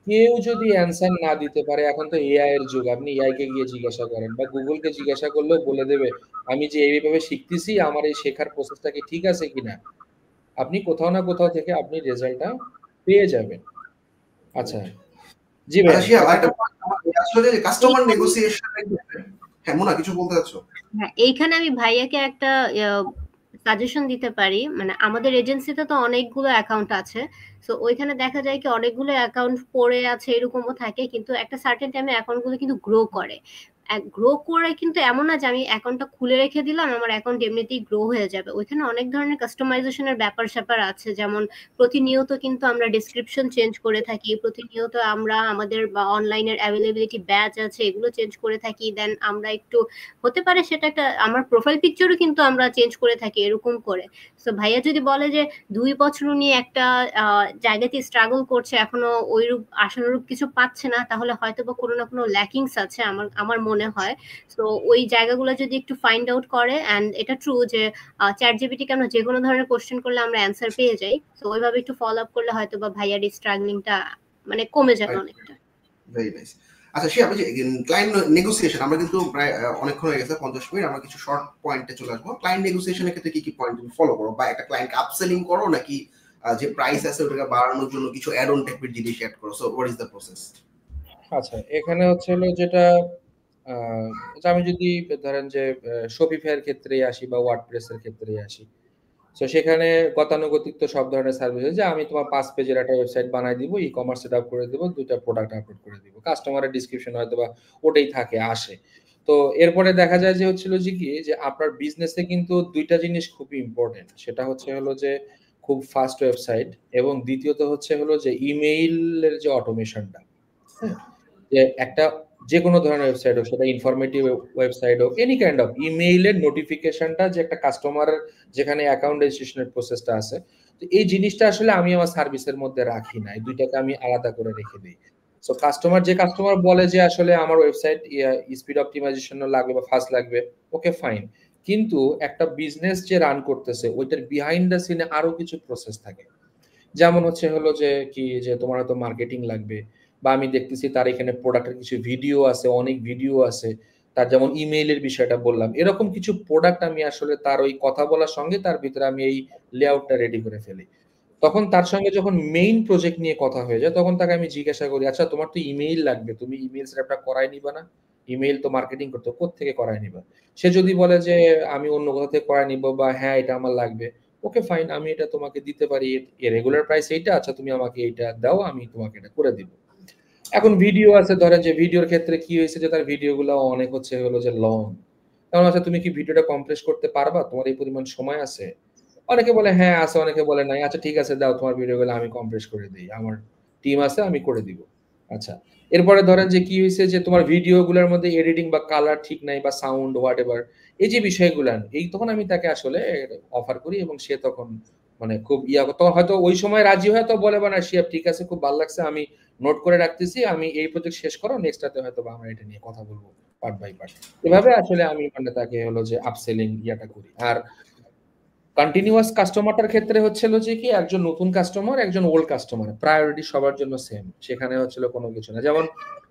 [SPEAKER 2] কেউ যদি অ্যান্সার না দিতে পারে, এখন তো এআই এর যুগ, আপনি এআই কে গিয়ে জিজ্ঞাসা করেন বা গুগল কে জিজ্ঞাসা করলেও বলে দেবে আমি যে এইভাবে শিখতেছি আমার এই শেখার প্রসেসটা কি ঠিক আছে কিনা। আপনি কোথাও না কোথাও থেকে আপনি রেজাল্টটা পেয়ে যাবেন। আচ্ছা জি ভাই,
[SPEAKER 1] আচ্ছা শিয়া একটা আসলে কাস্টমার নেগোসিয়েশন, হ্যাঁ মোনা কিছু বলতে চাচ্ছো?
[SPEAKER 3] হ্যাঁ, এইখানে আমি ভাইয়াকে একটা সাজেশন দিতে পারি। মানে আমাদের এজেন্সিতে তো অনেকগুলো অ্যাকাউন্ট আছে, সো ওইখানে দেখা যায় কি অনেকগুলো অ্যাকাউন্ট পড়ে আছে, এরকমও থাকে, কিন্তু একটা সার্টেন টাইমে অ্যাকাউন্টগুলো কিন্তু গ্রো করে। গ্রো করে কিন্তু এমন না যে আমি অ্যাকাউন্টটা খুলে রেখে দিলাম আমার অ্যাকাউন্ট এমনিতেই গ্রো হয়ে যাবে। ওইখানে অনেক ধরনের কাস্টমাইজেশনের ব্যাপার স্যাপার আছে, যেমন প্রতিনিয়ত কিন্তু আমরা ডেসক্রিপশন চেঞ্জ করে থাকি, প্রতিনিয়ত আমরা আমাদের অনলাইনের অ্যাভেলেবিলিটি ব্যাচ আছে এগুলো চেঞ্জ করে থাকি। দেন আমরা একটু হতে পারে সেটা একটা আমার প্রোফাইল পিকচারও কিন্তু আমরা চেঞ্জ করে থাকি এরকম করে। সো ভাইয়া যদি বলে যে 2 বছর উনি একটা জায়গাতে স্ট্রাগল করছে, এখনো ওইরূপ আশানুরূপ কিছু পাচ্ছে না, তাহলে হয়তো বা কোনো না কোনো ল্যাকিংস আছে আমার মনে হয়। সো ওই জায়গাগুলো যদি একটু ফাইন্ড আউট করে, অ্যান্ড এটা ট্রু যে চ্যাট জিপিটিকে আমরা যে কোনো ধরনের কোশ্চেন করলে আমরা অ্যান্সার পেয়ে যাই, তো ওইভাবে একটু ফলো আপ করলে হয়তো বা ভাইয়ার স্ট্রাগলিংটা মানে কমে যাবে অনেকটা।
[SPEAKER 1] Very nice. আচ্ছা সে আপনি যে ক্লায়েন্ট নেগোসিয়েশন আমরা কিন্তু প্রায় অনেকক্ষণ হয়ে গেছে 50 মিনিট, আমরা কিছু শর্ট পয়েন্টে চলে আসবো। ক্লায়েন্ট নেগোসিয়েশনের ক্ষেত্রে কি কি পয়েন্ট তুমি ফলো করো, বা একটা ক্লায়েন্টকে আপসেলিং করো নাকি যে প্রাইস আছে ওটাকে বাড়ানোর জন্য কিছু অ্যাড অন টাইপের জিনিস অ্যাড করো? So what is the process?
[SPEAKER 2] আচ্ছা, এখানে হচ্ছে হলো যেটা আমি যদি ধরেন যে শপিফাই এর ক্ষেত্রেই আসি বা ওয়ার্ডপ্রেস এর ক্ষেত্রেই আসি, তো সেখানে গতানুগতিক তো সব ধরনের সার্ভিস যে আমি তোমার 5 পেজের একটা ওয়েবসাইট বানাই দিব, ই কমার্স সেট আপ করে দিব, 2টা প্রোডাক্ট আপলোড করে দিব, কাস্টমারের ডিসক্রিপশন হয়তো বা ওটাই থাকে আসে। তো এরপরে দেখা যায় যে হচ্ছিল যে কি যে আপনার বিজনেসে কিন্তু 2টা জিনিস খুবই ইম্পর্টেন্ট, সেটা হচ্ছে হলো যে খুব ফাস্ট ওয়েবসাইট, এবং দ্বিতীয়ত হচ্ছে হলো যে ইমেইলের যে অটোমেশনটা, হ্যাঁ, যে একটা যে কোনো ধরনের ওয়েবসাইট হোক, সেটা ইনফরমেটিভ ওয়েবসাইট হোক, এনি কাইন্ড অফ ইমেইলের নোটিফিকেশনটা যে একটা কাস্টমারের যেখানে অ্যাকাউন্ট রেজিস্ট্রেশনের প্রসেসটা আছে, তো এই জিনিসটা আসলে আমি আমার সার্ভিসের মধ্যে রাখি না, এই দুইটাকে আমি আলাদা করে রেখে দিই। সো কাস্টমার বলে যে আসলে আমার ওয়েবসাইট স্পিড অপটিমাইজেশন লাগবে বা ফাস্ট লাগবে, ওকে ফাইন, কিন্তু একটা বিজনেস যে রান করতেছে ওইটার বিহাইন্ড দ্য সিনে আরো কিছু প্রসেস থাকে। যেমন হচ্ছে হলো যে কি যে তোমার হয়তো মার্কেটিং লাগবে, বা আমি দেখতেছি তার এখানে প্রোডাক্টের কিছু ভিডিও আছে, অনেক ভিডিও আছে, তার যেমন ইমেইলের বিষয়টা বললাম, এরকম কিছু প্রোডাক্ট আমি আসলে তার ওই কথা বলার সঙ্গে তার ভিতরে আমি এই লেআউটটা রেডি করে ফেলি। তখন তার সঙ্গে যখন মেইন প্রজেক্ট নিয়ে কথা হয়ে যায়, তখন তাকে আমি জিজ্ঞাসা করি, আচ্ছা তোমার তো ইমেইল লাগবে, তুমি ইমেইল সেটআপটা করাই নিবা না? ইমেইল তো মার্কেটিং করতে, কোত্থেকে করাই নিবা? সে যদি বলে যে আমি অন্য কোথা থেকে করাই নিব, বা হ্যাঁ এটা আমার লাগবে, ওকে ফাইন, আমি এটা তোমাকে দিতে পারি, এর রেগুলার প্রাইস এইটা, আচ্ছা তুমি আমাকে এইটা দাও, আমি তোমাকে এটা করে দিব। এখন ভিডিও আছে, ধরেন যে ভিডিওর ক্ষেত্রে কি হয়েছে যে তার ভিডিওগুলো অনেক হচ্ছে হলো যে লং, কারণ আচ্ছা তুমি কি ভিডিওটা কমপ্রেস করতে পারবা, তোমার এই পরিমাণ সময় আছে? অনেকে বলে হ্যাঁ আছে, অনেকে বলে নাই, আচ্ছা ঠিক আছে দাও, তোমার ভিডিওগুলো আমি কমপ্রেস করে দিই, আমার টিম আছে, আমি করে দিব। আচ্ছা, এরপরে ধরেন যে কি হয়েছে যে তোমার ভিডিওগুলোর মধ্যে এডিটিং বা কালার ঠিক নাই, বা সাউন্ড হোয়াট এভার, এই যে বিষয়গুলো, এই তখন আমি তাকে আসলে অফার করি, এবং সে তখন মানে খুব তখন হয়তো ওই সময় রাজি হয়, তো বলে বানা শিয়াব ঠিক আছে, খুব ভালো লাগছে, আমি নোট করে রাখতেছি, আমি এই প্রজেক্ট শেষ করো, নেক্সটটাতে হয়তো আমরা এটা নিয়ে কথা বলবো পার্ট বাই পার্ট। এভাবে আসলে আমি মানে তাকে হলো যে আপসেলিং করি। আর কন্টিনিউয়াস কাস্টমারটার ক্ষেত্রে হচ্ছিল যে কি একজন নতুন কাস্টমার, একজন ওল্ড কাস্টমার, প্রায়োরিটি সবার জন্য সেম, সেখানে হচ্ছিল কোনো কিছু না। যেমন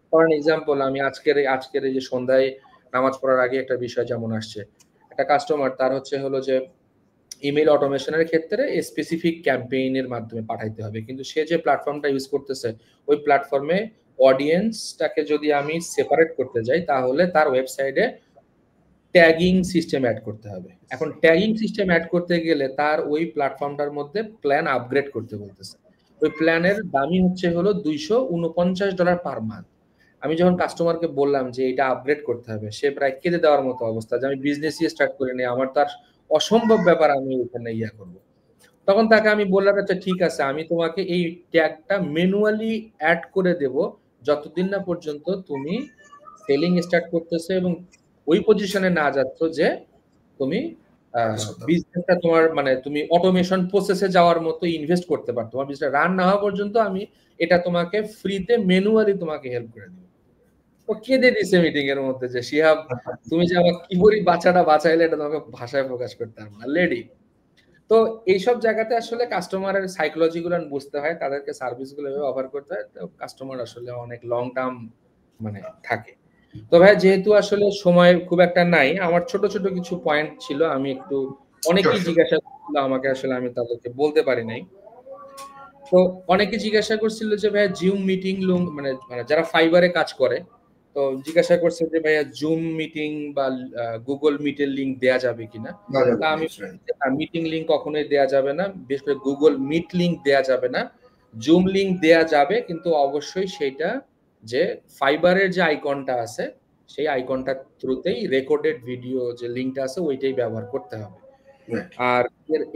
[SPEAKER 2] ফর এন এক্সাম্পল, আমি আজকের এই যে সন্ধ্যায় নামাজ পড়ার আগে একটা বিষয় যেমন আসছে, একটা কাস্টমার তার হচ্ছে হলো যে ইমেল অটোমেশনের ক্ষেত্রে স্পেসিফিক ক্যাম্পেইনের মাধ্যমে পাঠাইতে হবে, কিন্তু সে যে প্ল্যাটফর্মটা ইউজ করতেছে ওই প্ল্যাটফর্মে অডিয়েন্সটাকে যদি আমি সেপারেট করতে যাই, তাহলে তার ওয়েবসাইটে ট্যাগিং সিস্টেম অ্যাড করতে হবে। এখন ট্যাগিং সিস্টেম অ্যাড করতে গেলে তার ওই প্ল্যাটফর্মটার মধ্যে প্ল্যান আপগ্রেড করতে বলতেছে। ওই প্ল্যানের দামই হচ্ছে হলো $249 পার মান্থ। আমি যখন কাস্টমারকে বললাম যে এটা আপগ্রেড করতে হবে, সে প্রায় কেঁদে দেওয়ার মতো অবস্থা, যে আমি বিজনেসই স্টার্ট করিনি, আমার তার অসম্ভব ব্যাপার, আমি এখানে করব। তখন তাকে আমি বললাম আচ্ছা ঠিক আছে, আমি তোমাকে এই ট্যাগটা ম্যানুয়ালি অ্যাড করে দেব যতদিন না পর্যন্ত তুমি সেলিং স্টার্ট করতেছো এবং ওই পজিশনে না যাচ্ছ যে তুমি বিজনেসটা তোমার মানে তুমি অটোমেশন প্রসেসে যাওয়ার মতো ইনভেস্ট করতে পারো, তোমার বিজনেস রান না হওয়া পর্যন্ত আমি এটা তোমাকে ফ্রিতে ম্যানুয়ালি তোমাকে হেল্প করে দেব। ও কেঁদে দিছে মিটিং এর মধ্যে যে শিহাব, তুমি যে আমার কি করি বাচ্চাটা বাঁচাইলে, এটা তোমাকে ভাষায় প্রকাশ করতে পারবো না, লেডি। তো এইসব জায়গাতে আসলে কাস্টমারের সাইকোলজি গুলো বুঝতে হয়, তাদেরকে সার্ভিস গুলো অফার করতে হয়, তো কাস্টমার আসলে অনেক লং টার্ম মানে থাকে। তো ভাই যেহেতু আসলে সময় খুব একটা নাই, আমার ছোট ছোট কিছু পয়েন্ট ছিল, আমি একটু অনেকেই জিজ্ঞাসা করছিল আমাকে, আসলে আমি তাদেরকে বলতে পারি নাই। তো অনেকে জিজ্ঞাসা করছিল যে ভাইয়া জুম মিটিং মানে যারা ফাইবারে কাজ করে, তো জিজ্ঞাসা করছে যে ভাইয়া জুম মিটিং বা গুগল মিটের লিংক দেয়া যাবে কিনা। তা আমি মিটিং লিংক কখনোই দেয়া যাবে না, বিশেষ করে গুগল মিট লিংক দেয়া যাবে না। জুম লিংক দেয়া যাবে, কিন্তু অবশ্যই সেটা যে ফাইবারের যে আইকনটা আছে সেই আইকনটার থ্রুতেই রেকর্ডেড ভিডিও যে লিংকটা আছে ওইটাই ব্যবহার করতে হবে। আর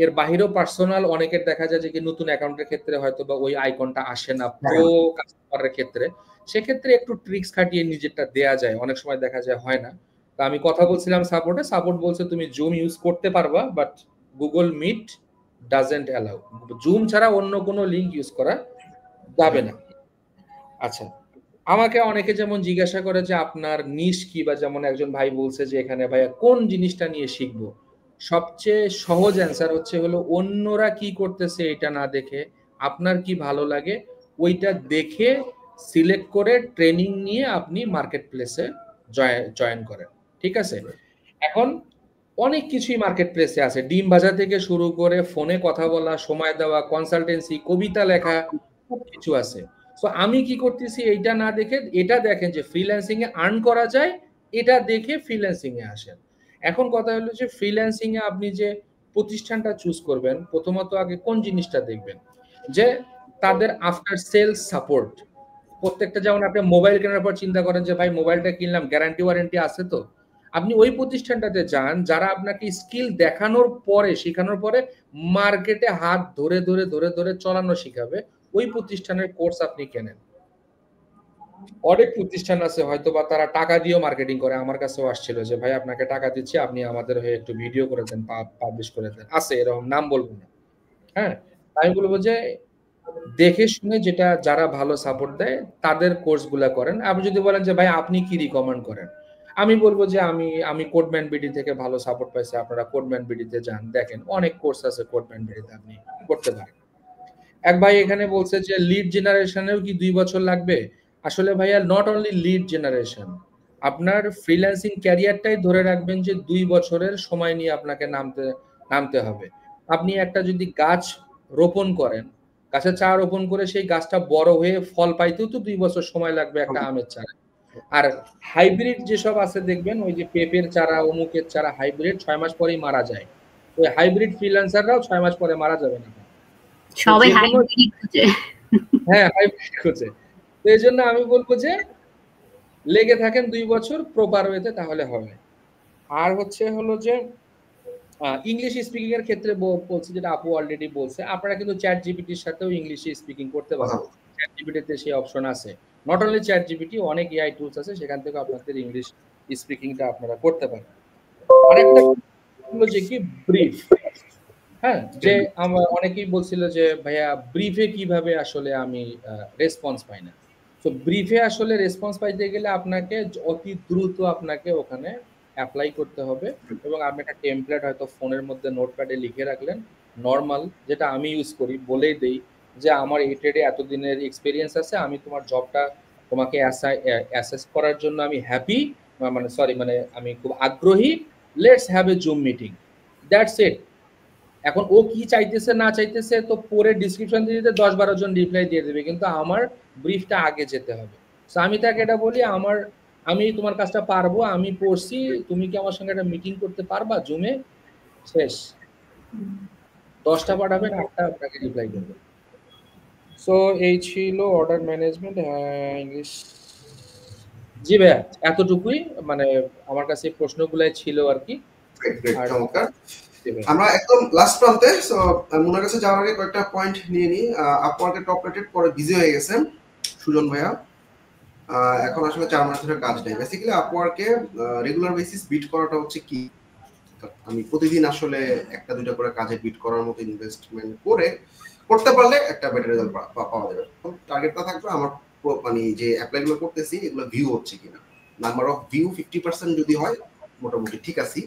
[SPEAKER 2] এর বাহিরেও পার্সোনাল অনেকের দেখা যায় যে কি নতুন অ্যাকাউন্টের ক্ষেত্রে হয়তো বা ওই আইকনটা আসে না প্রো কাস্টমারের ক্ষেত্রে, সেক্ষেত্রে একটু ট্রিক্স খাটিয়ে নিজেরটা দেয়া যায়, অনেক সময় দেখা যায় হয় না। তো আমি কথা বলছিলাম সাপোর্ট বলছে তুমি জুম ইউজ করতে পারবা, but Google Meet doesn't allow, Zoom ছাড়া অন্য কোনো লিংক ইউজ করা যাবে না। আচ্ছা, আমাকে অনেকে যেমন জিজ্ঞাসা করে যে আপনার নিশ কি, বা যেমন একজন ভাই বলছে যে এখানে ভাইয়া কোন জিনিসটা নিয়ে শিখবো, সবচেয়ে সহজ অ্যান্সার হচ্ছে হলো অন্যরা কি করতেছে এটা না দেখে আপনার কি ভালো লাগে ওইটা দেখে সিলেক্ট করে ট্রেনিং নিয়ে আপনি মার্কেট প্লেসে জয়েন করেন, ঠিক আছে? এখন অনেক কিছুই মার্কেট প্লেসে আছে, ডিম ভাজা থেকে শুরু করে ফোনে কথা বলা, সময় দেওয়া, কনসালটেন্সি, কবিতা লেখা, সব কিছু আছে। সো আমি কি করতেছি, এইটা না দেখে এটা দেখেন যে ফ্রিল্যান্সিং এ আর্ন করা যায়, এটা দেখে ফ্রিল্যান্সিং এ আসেন। এখন কথা হলো যে ফ্রিল্যান্সিং এ আপনি যে প্রতিষ্ঠানটা চুজ করবেন, প্রথমত আগে কোন জিনিসটা দেখবেন যে তাদের আফটার সেলস সাপোর্ট। প্রত্যেকটা, যেমন আপনি মোবাইল কেনার পর চিন্তা করেন যে ভাই মোবাইলটা কিনলাম, গ্যারান্টি ওয়ারেন্টি আছে তো, আপনি ওই প্রতিষ্ঠানটাতে যান যারা আপনাকে স্কিল দেখানোর পরে, শেখানোর পরে মার্কেটে হাত ধরে ধরে ধরে ধরে চালানো শিখাবে, ওই প্রতিষ্ঠানের কোর্স আপনি কেনেন। অনেক প্রতিষ্ঠান আছে হয়তো বা তারা টাকা দিয়েও মার্কেটিং করে, আমার কাছেও আসছিল যে ভাই আপনাকে টাকা দিচ্ছি, আপনি আমাদের হয়ে একটু ভিডিও করে দেন, পাবলিশ করে দেন, আছে এরকম, নাম বলবো না। হ্যাঁ, আমি বলবো যে দেখে শুনে যেটা যারা ভালো সাপোর্ট দেয় তাদের কোর্সগুলো করেন। আপনি যদি বলেন যে ভাই আপনি কি রিকমেন্ড করেন, আমি বলবো যে আমি কোডম্যান বিডি থেকে ভালো সাপোর্ট পাইছি, আপনারা কোডম্যান বিডিতে যান, দেখেন অনেক কোর্স আছে কোডম্যান বিডিতে, আপনি করতে পারেন। এক ভাই এখানে বলছে যে লিড জেনারেশনেও কি 2 বছর লাগবে? আসলে ভাইয়া নট অনলি লিড জেনারেশন, আপনার ফ্রিল্যান্সিং ক্যারিয়ারটাই ধরে রাখবেন যে 2 বছরের সময় নিয়ে আপনাকে নামতে হবে। আপনি একটা যদি গাছ রোপণ করেন, গাছে চারা রোপণ করে সেই গাছটা বড় হয়ে ফল পাইতেও তো 2 বছর সময় লাগবে একটা আমের চারা। আর হাইব্রিড যেসব আছে দেখবেন, ওই যে পেঁপের চারা, অমুকের চারা, হাইব্রিড 6 মাস পরেই মারা যায়। ওই হাইব্রিড ফ্রিল্যান্সাররাও 6 মাস পরে মারা যাবে না।
[SPEAKER 3] সবাই হাইব্রিড খুঁজে।
[SPEAKER 2] হ্যাঁ, হাইব্রিড খুঁজে। তো এই জন্য আমি বলবো যে লেগে থাকেন 2 বছর প্রপার ওয়েতে, তাহলে হবে। আর হলো যে ইংলিশ স্পিকিং এর ক্ষেত্রে বলছি, যেটা আপু অলরেডি বলছে, আপনারা কিন্তু চ্যাট জিপিটির সাথেও ইংলিশে স্পিকিং করতে পারেন। চ্যাট জিপিটিতে সেই অপশন আছে। নট অনলি চ্যাট জিপিটি, অনেক এআই টুলস আছে, সেখান থেকে আপনাদের ইংলিশ স্পিকিংটা আপনারা করতে পারেন। আরেকটা হলো যে কি ব্রিফ। হ্যাঁ, যে আমরা অনেকেই বলছিল যে ভাইয়া ব্রিফে কিভাবে আসলে আমি রেসপন্স পাই না। তো ব্রিফে আসলে রেসপন্স পাইতে গেলে আপনাকে অতি দ্রুত আপনাকে ওখানে অ্যাপ্লাই করতে হবে, এবং আপনি একটা টেমপ্লেট হয়তো ফোনের মধ্যে নোটপ্যাডে লিখে রাখলেন, নর্মাল, যেটা আমি ইউজ করি, বলেই দেই যে আমার এই ট্রেডে এতদিনের এক্সপিরিয়েন্স আছে, আমি তোমার জবটা তোমাকে অ্যাসেস করার জন্য আমি হ্যাপি, মানে আমি খুব আগ্রহী, let's have a zoom meeting, that's it. এখন ও কি চাইতেছে না চাইতেছে তো পরে ডিসক্রিপশন দিয়ে দিতে 10-12 জন রিপ্লাই দিয়ে দেবে, কিন্তু আমার ব্রিফটা আগে যেতে হবে। সো আমি তাকে এটা বলি, আমি তোমার কাজটা পারবো, আমি পড়ছি, তুমি কি আমার সঙ্গে একটা মিটিং করতে পারবা জুমে? শেষ। 10টা পাঠাবেন, 8টা আপনাকে রিপ্লাই করবে। সো এই ছিল অর্ডার ম্যানেজমেন্ট ইংলিশ। জি ভাইয়া, এতটুকুই, মানে আমার কাছে প্রশ্নগুলাই ছিল আর কি।
[SPEAKER 1] চমৎকার। আমরা একদম লাস্ট প্রান্তে, সো মুনার কাছে যাওয়ার আগে কয়েকটা পয়েন্ট নিয়ে নিই। আপওয়ার্কে টপ রেটেড, পরে বিজি হয়ে গেছেন সুজন ভাইয়া, এখন আসলে 4 মাস ধরে কাজ নেই। বেসিক্যালি আপওয়ার্কে রেগুলার বেসিস বিট করাটা হচ্ছে কি, আমি প্রতিদিন আসলে একটা দুইটা করে কাজে বিট করার মতো ইনভেস্টমেন্ট করতে পারলে একটা বেটার রেজাল্ট পাওয়া যাবে। টার্গেটটা থাকবে আমার মানে যে অ্যাপ্লাইগুলো করতেছি এগুলো ভিউ হচ্ছে কিনা, নাম্বার অফ ভিউ 50% যদি হয় মোটামুটি ঠিক আছে।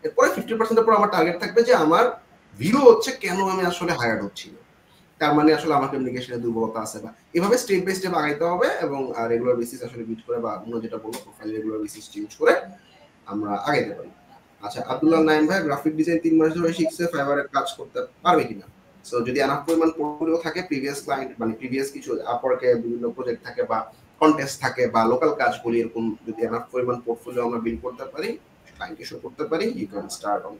[SPEAKER 1] এরপরে 50% এর পর আমার টার্গেট থাকবে যে আমার ভিউ হচ্ছে কেন আমি আসলে হায়ার হচ্ছি না, তার মানে আসলে আমার কমিউনিকেশনে দুর্বলতা আছে, বা এভাবে স্টেপ বাই স্টেপ আগাইতে হবে, এবং রেগুলার বেসিস আসলে বিট করে, বা অন্য যেটা বলবো প্রোফাইল রেগুলার বেসিস চেঞ্জ করে আমরা আগাইতে পারি। আচ্ছা, আব্দুল্লাহ নাইম ভাই গ্রাফিক ডিজাইন 3 মাস ধরে শিখছে, ফাইবারে কাজ করতে পারবে কিনা? সো যদি এনাফ পরিমাণ পোর্টফোলিও থাকে, প্রিভিয়াস ক্লায়েন্ট মানে প্রিভিয়াস কিছু আপওয়ার্কে বিভিন্ন প্রজেক্ট থাকে বা কন্টেস্ট থাকে বা লোকাল কাজ করি, এরকম যদি এনাফ পরিমাণ পোর্টফোলিও আমরা বিল্ড করতে পারি, ক্লায়েন্টকে শো করতে পারি, you can start on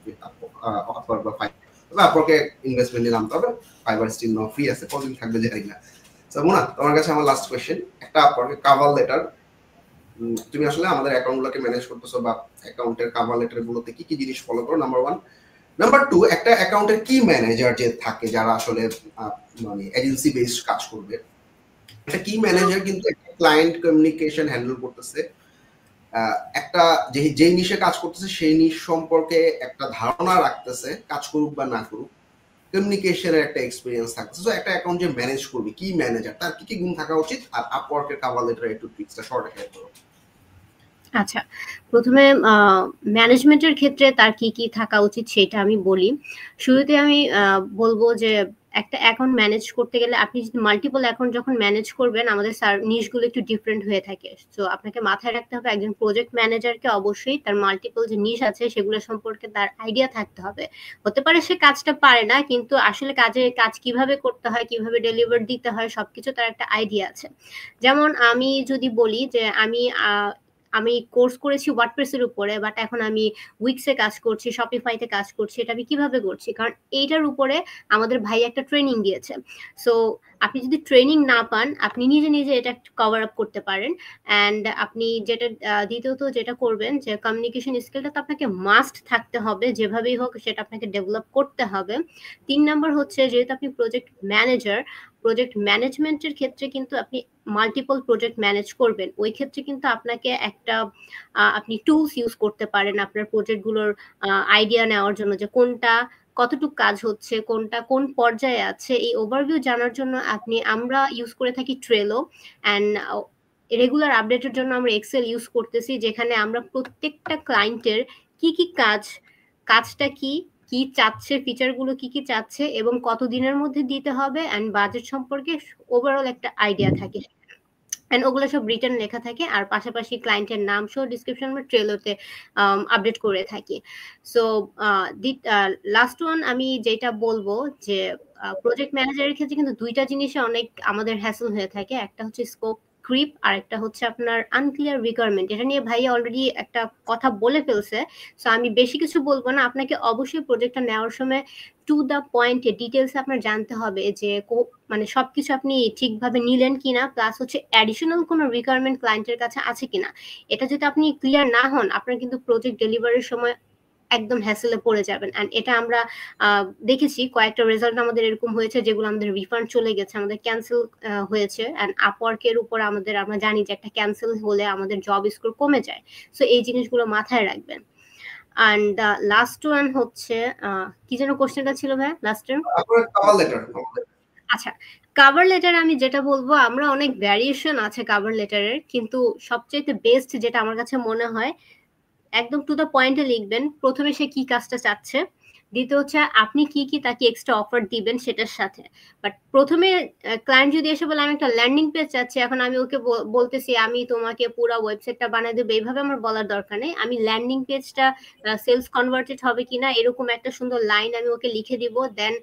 [SPEAKER 1] Upwork বা ফাইবার। তবে আপওয়ার্কে ইনভেস্টমেন্টে নামতে হবে, ফাইবার স্টিল নো ফ্রি আছে, কতদিন থাকবে জানি না। সো মুনা, তোমার কাছে আমার লাস্ট কোয়েশ্চেন, একটা আপওয়ার্কে কাভার লেটার, তুমি আসলে আমাদের অ্যাকাউন্টগুলোকে ম্যানেজ করতেছো, বা অ্যাকাউন্টের কাভার লেটার গুলোতে কি কি জিনিস ফলো করো, নাম্বার 1। নাম্বার 2, একটা অ্যাকাউন্টের কি ম্যানেজার যে থাকে, যারা আসলে মানে এজেন্সি বেসড কাজ করবে, একটা কি ম্যানেজার কিন্তু একটা ক্লায়েন্ট কমিউনিকেশন হ্যান্ডেল করতেছে, একটা যেই নিশে কাজ করতেছে সেই নিশ সম্পর্কে একটা ধারণা রাখতেছে, কাজ করুক বা না করুক, কমিউনিকেশনের একটা এক্সপেরিয়েন্স থাকতেছে। সো একটা অ্যাকাউন্ট যে ম্যানেজ করবে, কি ম্যানেজার, তার কি কি গুণ থাকা উচিত, আর আপওয়ার্কের কাভার লেটার একটু ট্রিক্সটা শর্টে শেয়ার করো।
[SPEAKER 3] আচ্ছা, প্রথমে ম্যানেজমেন্টের ক্ষেত্রে তার কি কি থাকা উচিত সেটা আমি বলি। শুরুতে আমি বলবো যে একটা অ্যাকাউন্ট ম্যানেজ করতে গেলে আপনি যদি মাল্টিপল অ্যাকাউন্ট যখন ম্যানেজ করবেন, আমাদের নিশগুলো একটু ডিফারেন্ট হয়ে থাকে। সো আপনাকে মাথায় রাখতে হবে একজন প্রজেক্ট ম্যানেজারকে অবশ্যই তার মাল্টিপল যে নিশ আছে সেগুলো সম্পর্কে তার আইডিয়া থাকতে হবে। হতে পারে সে কাজটা পারে না, কিন্তু আসলে কাজ কিভাবে করতে হয়, কিভাবে ডেলিভার দিতে হয়, সবকিছু তার একটা আইডিয়া আছে। যেমন আমি যদি বলি যে আমি কোর্স করেছি ওয়ার্ডপ্রেস এর উপরে, বাট এখন আমি উইক্সে কাজ করছি, শপিফাইতে কাজ করছি। এটা আমি কিভাবে করছি? কারণ এইটার উপরে আমাদের ভাই একটা ট্রেনিং দিয়েছে। সো আপনি যদি ট্রেনিং না পান, আপনি নিজে নিজে এটা কভার আপ করতে পারেন। অ্যান্ড আপনি যেটা দ্বিতীয়ত যেটা করবেন, যে কমিউনিকেশন স্কিলটা তো আপনাকে মাস্ট থাকতে হবে, যেভাবেই হোক সেটা আপনাকে ডেভেলপ করতে হবে। 3 নাম্বার হচ্ছে, যেহেতু আপনি প্রজেক্ট ম্যানেজার, প্রজেক্ট ম্যানেজমেন্টের ক্ষেত্রে কিন্তু আপনি মাল্টিপল প্রজেক্ট ম্যানেজ করবেন। ওই ক্ষেত্রে কিন্তু আপনাকে একটা আপনি টুলস ইউজ করতে পারেন আপনার প্রজেক্টগুলোর আইডিয়া নেওয়ার জন্য, যে কোনটা কতটুকু কাজ হচ্ছে, কোনটা কোন পর্যায়ে আছে। এই ওভারভিউ জানার জন্য আমরা ইউজ করে থাকি ট্রেলো, অ্যান্ড রেগুলার আপডেটের জন্য আমরা এক্সেল ইউজ করতেছি, যেখানে আমরা প্রত্যেকটা ক্লায়েন্টের কি কি কাজটা কি কি চাচ্ছে, ফিচারগুলো কি কি চাচ্ছে এবং কত দিনের মধ্যে দিতে হবে, অ্যান্ড বাজেট সম্পর্কে ওভারঅল একটা আইডিয়া থাকে। এন্ড ওগুলো সব রিটার্ন লেখা থাকে, আর পাশাপাশি ক্লায়েন্টের নাম সহ ডিসক্রিপশন আমরা ট্রেলোতে আপডেট করে থাকি। সো লাস্ট ওয়ান আমি যেটা বলবো, যে প্রজেক্ট ম্যানেজারের ক্ষেত্রে কিন্তু দুইটা জিনিসে অনেক আমাদের হ্যাসেল হয়ে থাকে। একটা হচ্ছে স্কোপ ক্রিপ, আর একটা হচ্ছে আপনার আনক্লিয়ার রিকোয়ারমেন্ট। এটা নিয়ে ভাইয়া অলরেডি একটা কথা বলে ফেলছে, সো আমি বেশি কিছু বলবো না। আপনাকে অবশ্যই প্রজেক্টটা নেওয়ার সময় টু দ্য পয়েন্টে ডিটেলস আপনার জানতে হবে, যে মানে সবকিছু আপনি ঠিকভাবে নিলেন কিনা, প্লাস হচ্ছে অ্যাডিশনাল কোনো রিকোয়ারমেন্ট ক্লায়েন্টের কাছে আছে কিনা। এটা যদি আপনি ক্লিয়ার না হন, আপনার কিন্তু প্রজেক্ট ডেলিভারির সময় একদম হ্যাসেলে পড়ে যাবেন। অ্যান্ড এটা আমরা দেখেছি, কয়েকটা রেজাল্ট আমাদের এরকম হয়েছে যেগুলো আমাদের রিফান্ড চলে গেছে, আমাদের ক্যান্সেল হয়েছে। অ্যান্ড আপওয়ার্কের উপর আমরা জানি যে একটা ক্যান্সেল হলে আমাদের জব স্কোর কমে যায়। সো এই জিনিসগুলো মাথায় রাখবেন। অ্যান্ড লাস্ট ওয়ান হচ্ছে, কি যেন কোশ্চেনটা ছিল ভাই লাস্টের? আচ্ছা, কভার লেটার আমি যেটা বলবো, আমরা অনেক ভ্যারিয়েশন আছে কভার লেটারের, কিন্তু সবচেয়ে বেস্ট যেটা আমার কাছে মনে হয়, একদম টু দ্য পয়েন্টে লিখবেন। প্রথমে সে কি কাজটা চাচ্ছে, দ্বিতীয় হচ্ছে আপনি কি কি তাকে এক্সট্রা অফার দিবেন সেটার সাথে। বাট প্রথমে ক্লায়েন্ট যদি এসে বলে আমি একটা ল্যান্ডিং পেজ চাচ্ছি, এখন আমি ওকে বলতেছি আমি তোমাকে পুরো ওয়েবসাইটটা বানিয়ে দেবো, এইভাবে আমার বলার দরকার নেই। আমি ল্যান্ডিং পেজটা সেলস কনভার্টেড হবে কিনা এরকম একটা সুন্দর লাইন আমি ওকে লিখে দিব। দেন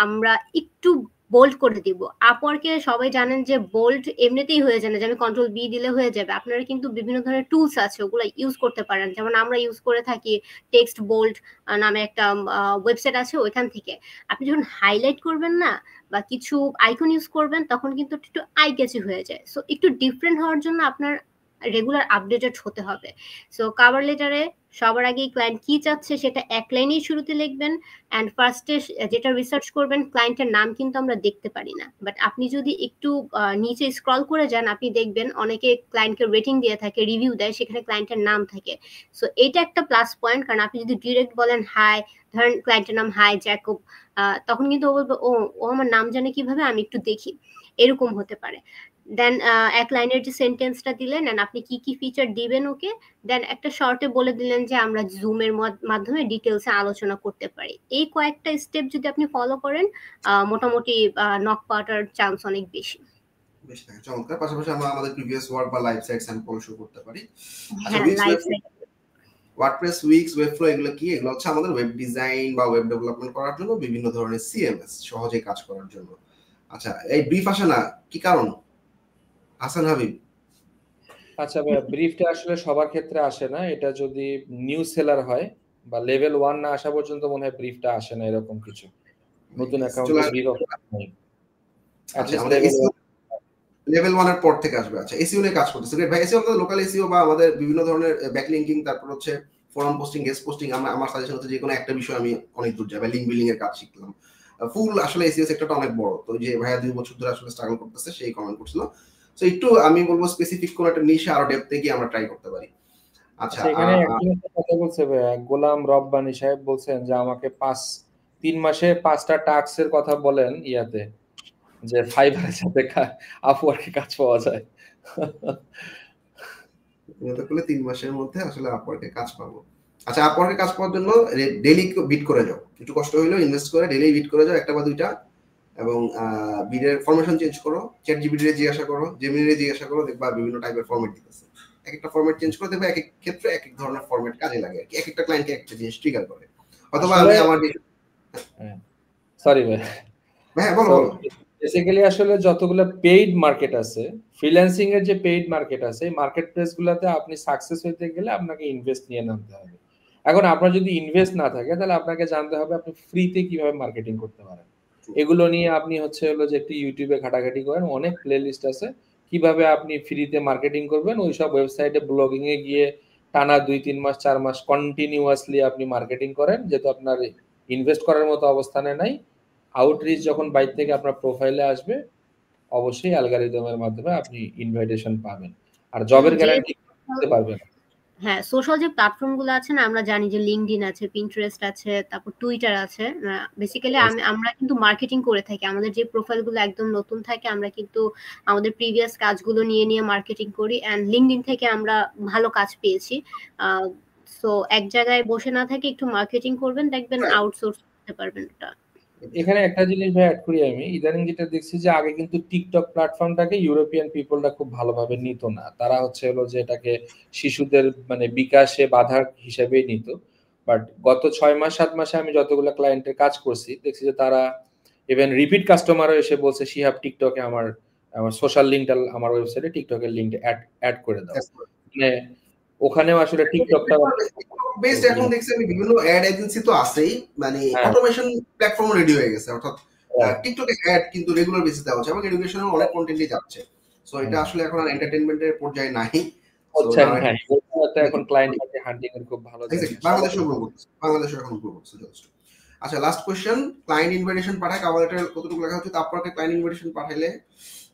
[SPEAKER 3] আমরা একটু বোল্ড করে দিব। আপওয়ার্কে সবাই জানেন যে বোল্ড এমনিতেই হয়ে যায় না, যে আমি কন্ট্রোল বি দিলে হয়ে যাবে। আপনারা কিন্তু বিভিন্ন ধরনের টুলস আছে, ওগুলো ইউজ করতে পারেন। যেমন আমরা ইউজ করে থাকি টেক্সট বোল্ড নামে একটা ওয়েবসাইট আছে, ওইখান থেকে আপনি যখন হাইলাইট করবেন না বা কিছু আইকন ইউজ করবেন, তখন কিন্তু একটু আই ক্যাচি হয়ে যায়। সো একটু ডিফারেন্ট হওয়ার জন্য আপনার রেগুলার আপডেটেড হতে হবে। সো কভার লেটারে সবার আগে ক্লায়েন্ট কি চাচ্ছে সেটা এক লাইনেই শুরুতে লিখবেন। অ্যান্ড ফার্স্টে যেটা রিসার্চ করবেন, ক্লায়েন্টের নাম কিন্তু আমরা দেখতে পারি না, বাট আপনি যদি একটু নিচে স্ক্রল করে যান, আপনি দেখবেন অনেকে ক্লায়েন্টকে রেটিং দিয়ে থাকে, রিভিউ দেয়, সেখানে ক্লায়েন্টের নাম থাকে। সো এটা একটা প্লাস পয়েন্ট, কারণ আপনি যদি ডিরেক্ট বলেন হাই, ধরেন ক্লায়েন্টের নাম হাই জ্যাকব, তখন কিন্তু ও বলবে ও আমার নাম জানে কিভাবে, আমি একটু দেখি, এরকম হতে পারে। দেন এক লাইনের যে সেন্টেন্সটা দিলেন, এন্ড আপনি কি কি ফিচার দিবেন ওকে, দেন একটা শর্টে বলে দিলেন যে আমরা জুমের মাধ্যমে ডিটেলসে আলোচনা করতে পারি। এই কয়েকটা স্টেপ যদি আপনি ফলো করেন, মোটামুটি নক পাওয়ার চান্স অনেক বেশি।
[SPEAKER 1] চমৎকার। পাশাপাশি আমরা আমাদের প্রিভিয়াস ওয়ার্ক বা লাইভ সাইট স্যাম্পল শো করতে পারি।
[SPEAKER 3] হ্যাঁ, লাইভ সাইট,
[SPEAKER 1] ওয়ার্ডপ্রেস, উইক্স, ওয়েবফ্লো, এগুলো কি? এগুলো হচ্ছে আমাদের ওয়েব ডিজাইন বা ওয়েব ডেভেলপমেন্ট করার জন্য বিভিন্ন ধরনের সিএমএস সহজে কাজ করার জন্য। আচ্ছা, এই ব্রিফ আসে না, কি কারণ? হাসান হাবিব।
[SPEAKER 2] আচ্ছা ভাই, ব্রিফটা আসলে সবার ক্ষেত্রে আসে না। এটা যদি নিউ সেলার হয় বা লেভেল 1 না আসা পর্যন্ত মনে হয় ব্রিফটা আসে না, এরকম কিছু। নতুন অ্যাকাউন্টে ব্রিফ নেই।
[SPEAKER 1] আচ্ছা, আমাদের লেভেল 1 এর পর থেকে আসবে। আচ্ছা, এসইও নিয়ে কাজ করতেছে। গ্রেট ভাই, এসইও আমাদের লোকাল এসইও বা আমাদের বিভিন্ন ধরনের ব্যাকলিংকিং, তারপর হচ্ছে ফোরাম পোস্টিং, গেস্ট পোস্টিং, আমার সাজেশন হচ্ছে যে কোনো একটা বিষয় আমি অনেক দূর যাই, লিংক বিল্ডিং এর কাজ শিখলাম। ফুল আসলে এসইও সেক্টরটা অনেক বড়, তো যে ভাইয়া 2 বছর ধরে আসলে স্ট্রাগল করতেছে, সেই কমেন্ট করছিল। সো একটু আমি বলবো স্পেসিফিক কোন একটা নিশে আরো ডেপথে গিয়ে আমরা ট্রাই করতে পারি। আচ্ছা,
[SPEAKER 2] এখানে একটা কথা বলছে গোলাম রব্বানী সাহেব, বলছেন যে আমাকে 3 মাসে 5টা টাস্কের কথা বলেন ইয়াতে, যে ফাইবারের সাথে আপওয়ার্কে কাজ পাওয়া যায়।
[SPEAKER 1] করলে 3 মাসের মধ্যে আসলে আপওয়ার্কে কাজ পাবো। আচ্ছা, আপওয়ার্কে কাজ পাওয়ার জন্য ডেইলি বিট করে যাও, একটু কষ্ট হইলেও ইনভেস্ট করে ডেইলি বিট করে যাও, একটা বা দুইটা এবং বিডের ফরমেশন চেঞ্জ করো, চ্যাট জিপিটি রে জিজ্ঞাসা করো, জেমিনি রে জিজ্ঞাসা করো, দেখবা বিভিন্ন টাইপের ফরম্যাট দিতেছে। এক একটা ফরম্যাট চেঞ্জ করে দেখবে এক এক ক্ষেত্রে এক এক ধরনের ফরম্যাট কাজে লাগে আর কি, এক একটা ক্লায়েন্টকে একটা জিনিস ট্রিগার করে। অথবা আমি আমার
[SPEAKER 2] সরি ভাই,
[SPEAKER 1] হ্যাঁ বলো বলো।
[SPEAKER 2] বেসিক্যালি আসলে যতগুলো পেইড মার্কেট আছে, ফ্রিল্যান্সিং এর যে পেইড মার্কেট আছে, এই মার্কেট প্লেস গুলাতে আপনি সাকসেস হইতে গেলে আপনাকে ইনভেস্ট নিয়ে নামতে হবে। এখন আপনার যদি ইনভেস্ট না থাকে তাহলে আপনাকে জানতে হবে আপনি ফ্রিতে কিভাবে মার্কেটিং করতে পারেন। এগুলো নিয়ে আপনি হচ্ছে হলো যে একটু ইউটিউবে ঘাটাঘাটি করেন, অনেক প্লে লিস্ট আছে কিভাবে আপনি ফ্রিতে মার্কেটিং করবেন। ওইসব ওয়েবসাইটে ব্লগিং এ গিয়ে টানা 2-3 মাস 4 মাস কন্টিনিউয়াসলি আপনি মার্কেটিং করেন, যেহেতু আপনার ইনভেস্ট করার মতো অবস্থানে নাই। আউটরিচ যখন বাইরে থেকে আপনার প্রোফাইলে আসবে, অবশ্যই অ্যালগরিদমের মাধ্যমে আপনি ইনভাইটেশন পাবেন, আর জবের গ্যারান্টি দিতে পারবেন।
[SPEAKER 3] হ্যাঁ, সোশ্যাল যে প্ল্যাটফর্মগুলো আছে না, আমরা জানি যে লিঙ্কডইন আছে, পিন্টারেস্ট আছে, তারপর টুইটার আছে। বেসিক্যালি আমরা কিন্তু মার্কেটিং করে থাকি। আমাদের যে প্রোফাইলগুলো একদম নতুন থাকে, আমরা কিন্তু আমাদের প্রিভিয়াস কাজগুলো নিয়ে নিয়ে মার্কেটিং করি, অ্যান্ড লিঙ্কডইন থেকে আমরা ভালো কাজ পেয়েছি। সো এক জায়গায় বসে না থেকে একটু মার্কেটিং করবেন, দেখবেন আউটসোর্স করতে পারবেন এটা।
[SPEAKER 2] এখানে একটা জিনিস ভাই অ্যাড করি আমি, ইদানিং যেটা দেখছি যে আগে কিন্তু টিকটক প্ল্যাটফর্মটাকে ইউরোপিয়ান পিপলরা খুব ভালোভাবে নিত না। তারা হচ্ছে হলো যে এটাকে শিশুদের মানে বিকাশে বাধার হিসেবেই নিত। বাট গত 6 মাস 7 মাসে আমি যতগুলো ক্লায়েন্টের কাজ করছি দেখছি যে তারা ইভেন রিপিট কাস্টমারও এসে বলছে শিহাব টিকটকে আমার সোশ্যাল লিঙ্কটা আমার ওয়েবসাইটে টিকটকের লিঙ্কটা অ্যাড করে দাও। মানে ওখানেও আসলে টিকটকটা
[SPEAKER 1] বেসড এখন দেখছি আমি বিভিন্ন অ্যাড এজেন্সি তো আছেই, মানে অটোমেশন প্ল্যাটফর্ম রেডি হয়ে গেছে। অর্থাৎ টিকটকে অ্যাড কিন্তু রেগুলার বেসিসে দেওয়া হচ্ছে এবং এডুকেশনাল অনেক কন্টেন্টই যাচ্ছে। সো এটা আসলে এখন আর এন্টারটেইনমেন্টের পর্যায়ে নাই।
[SPEAKER 2] এখন ক্লায়েন্ট সাথে হান্টিং এর খুব ভালো জায়গা।
[SPEAKER 1] বাংলাদেশে এখন গ্রো করছে যথেষ্ট। আচ্ছা, লাস্ট কোশ্চেন, ক্লায়েন্ট ইনভাইটেশন পাঠায় কাভালেটার কতটুকু লেখা হচ্ছে? তারপরে ক্লায়েন্ট ইনভাইটেশন পাঠাইলে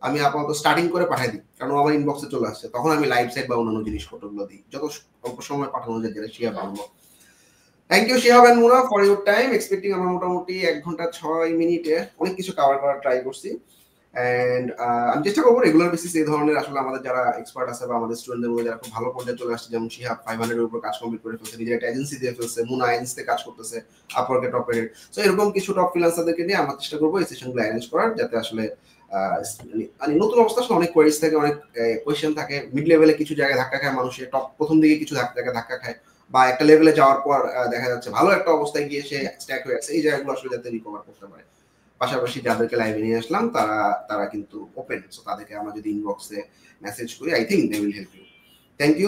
[SPEAKER 1] আমি আপাতত স্টার্টিং করে পাঠাই দিই, কারণ আমার ইনবক্সে চলে আসছে, তখন আমি লাইভ সাইট বা অন্যান্য জিনিসপত্রগুলো দিই যত অল্প সময় পাঠানো যায়, যেটা শিহাব বলবো। Thank you Shihab and Muna for your time. Expecting আমরা মোটামুটি 1 ঘন্টা 6 মিনিটে অনেক কিছু কভার করার ট্রাই করছি। এন্ড আমি চেষ্টা করবো রেগুলার বেসিস এই ধরনের আসলে আমাদের যারা এক্সপার্ট আছে বা আমাদের স্টুডেন্টদের মধ্যে যারা খুব ভালো পর্যায়ে চলে আসছে, যেমন শিহাব 500 এর উপর কাজ কমপ্লিট করে ফেলছে, নিজের একটা এজেন্সি দিয়ে ফেলছে, মুনা এজেন্সিতে কাজ করতেছে, আপওয়ার্কে টপ রেট। সো এরকম কিছু টপ ফ্রিল্যান্সারদেরকে নিয়ে আমরা চেষ্টা করবো এই সেশনগুলো অ্যারেঞ্জ করার, যাতে আসলে মানে নতুন অবস্থা আসলে অনেক কোয়েরিজ থাকে, অনেক কোয়েশ্চেন থাকে, মিড লেভেলে কিছু জায়গায় ধাক্কা খায় মানুষের, টপ প্রথম দিকে কিছু জায়গায় ধাক্কা খায়, বা একটা লেভেলে যাওয়ার পর দেখা যাচ্ছে ভালো একটা অবস্থায় গিয়ে সে স্ট্যাক হয়ে আছে। এই জায়গাগুলো আসলে যাতে রিকভার করতে পারে। পাশাপাশি যাদেরকে লাইভে নিয়ে আসলাম তারা কিন্তু ওপেন, সো তাদেরকে আমরা যদি ইনবক্সে মেসেজ করি, I think they will help you. Thank you.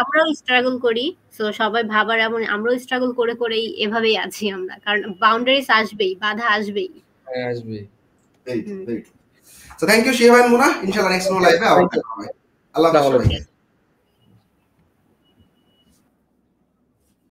[SPEAKER 3] আমরাও স্ট্রাগল করি, সো সবাই ভাবার এমন, আমরাও স্ট্রাগল করে করেই এভাবেই আছি আমরা, কারণ বাউন্ডারিজ আসবেই, বাধা আসবেই।
[SPEAKER 1] So thank you Shihab and Muna. ইনশাআল্লাহ নেক্সট লাইভে আবার দেখা হবে। আল্লাহ হাফেজ।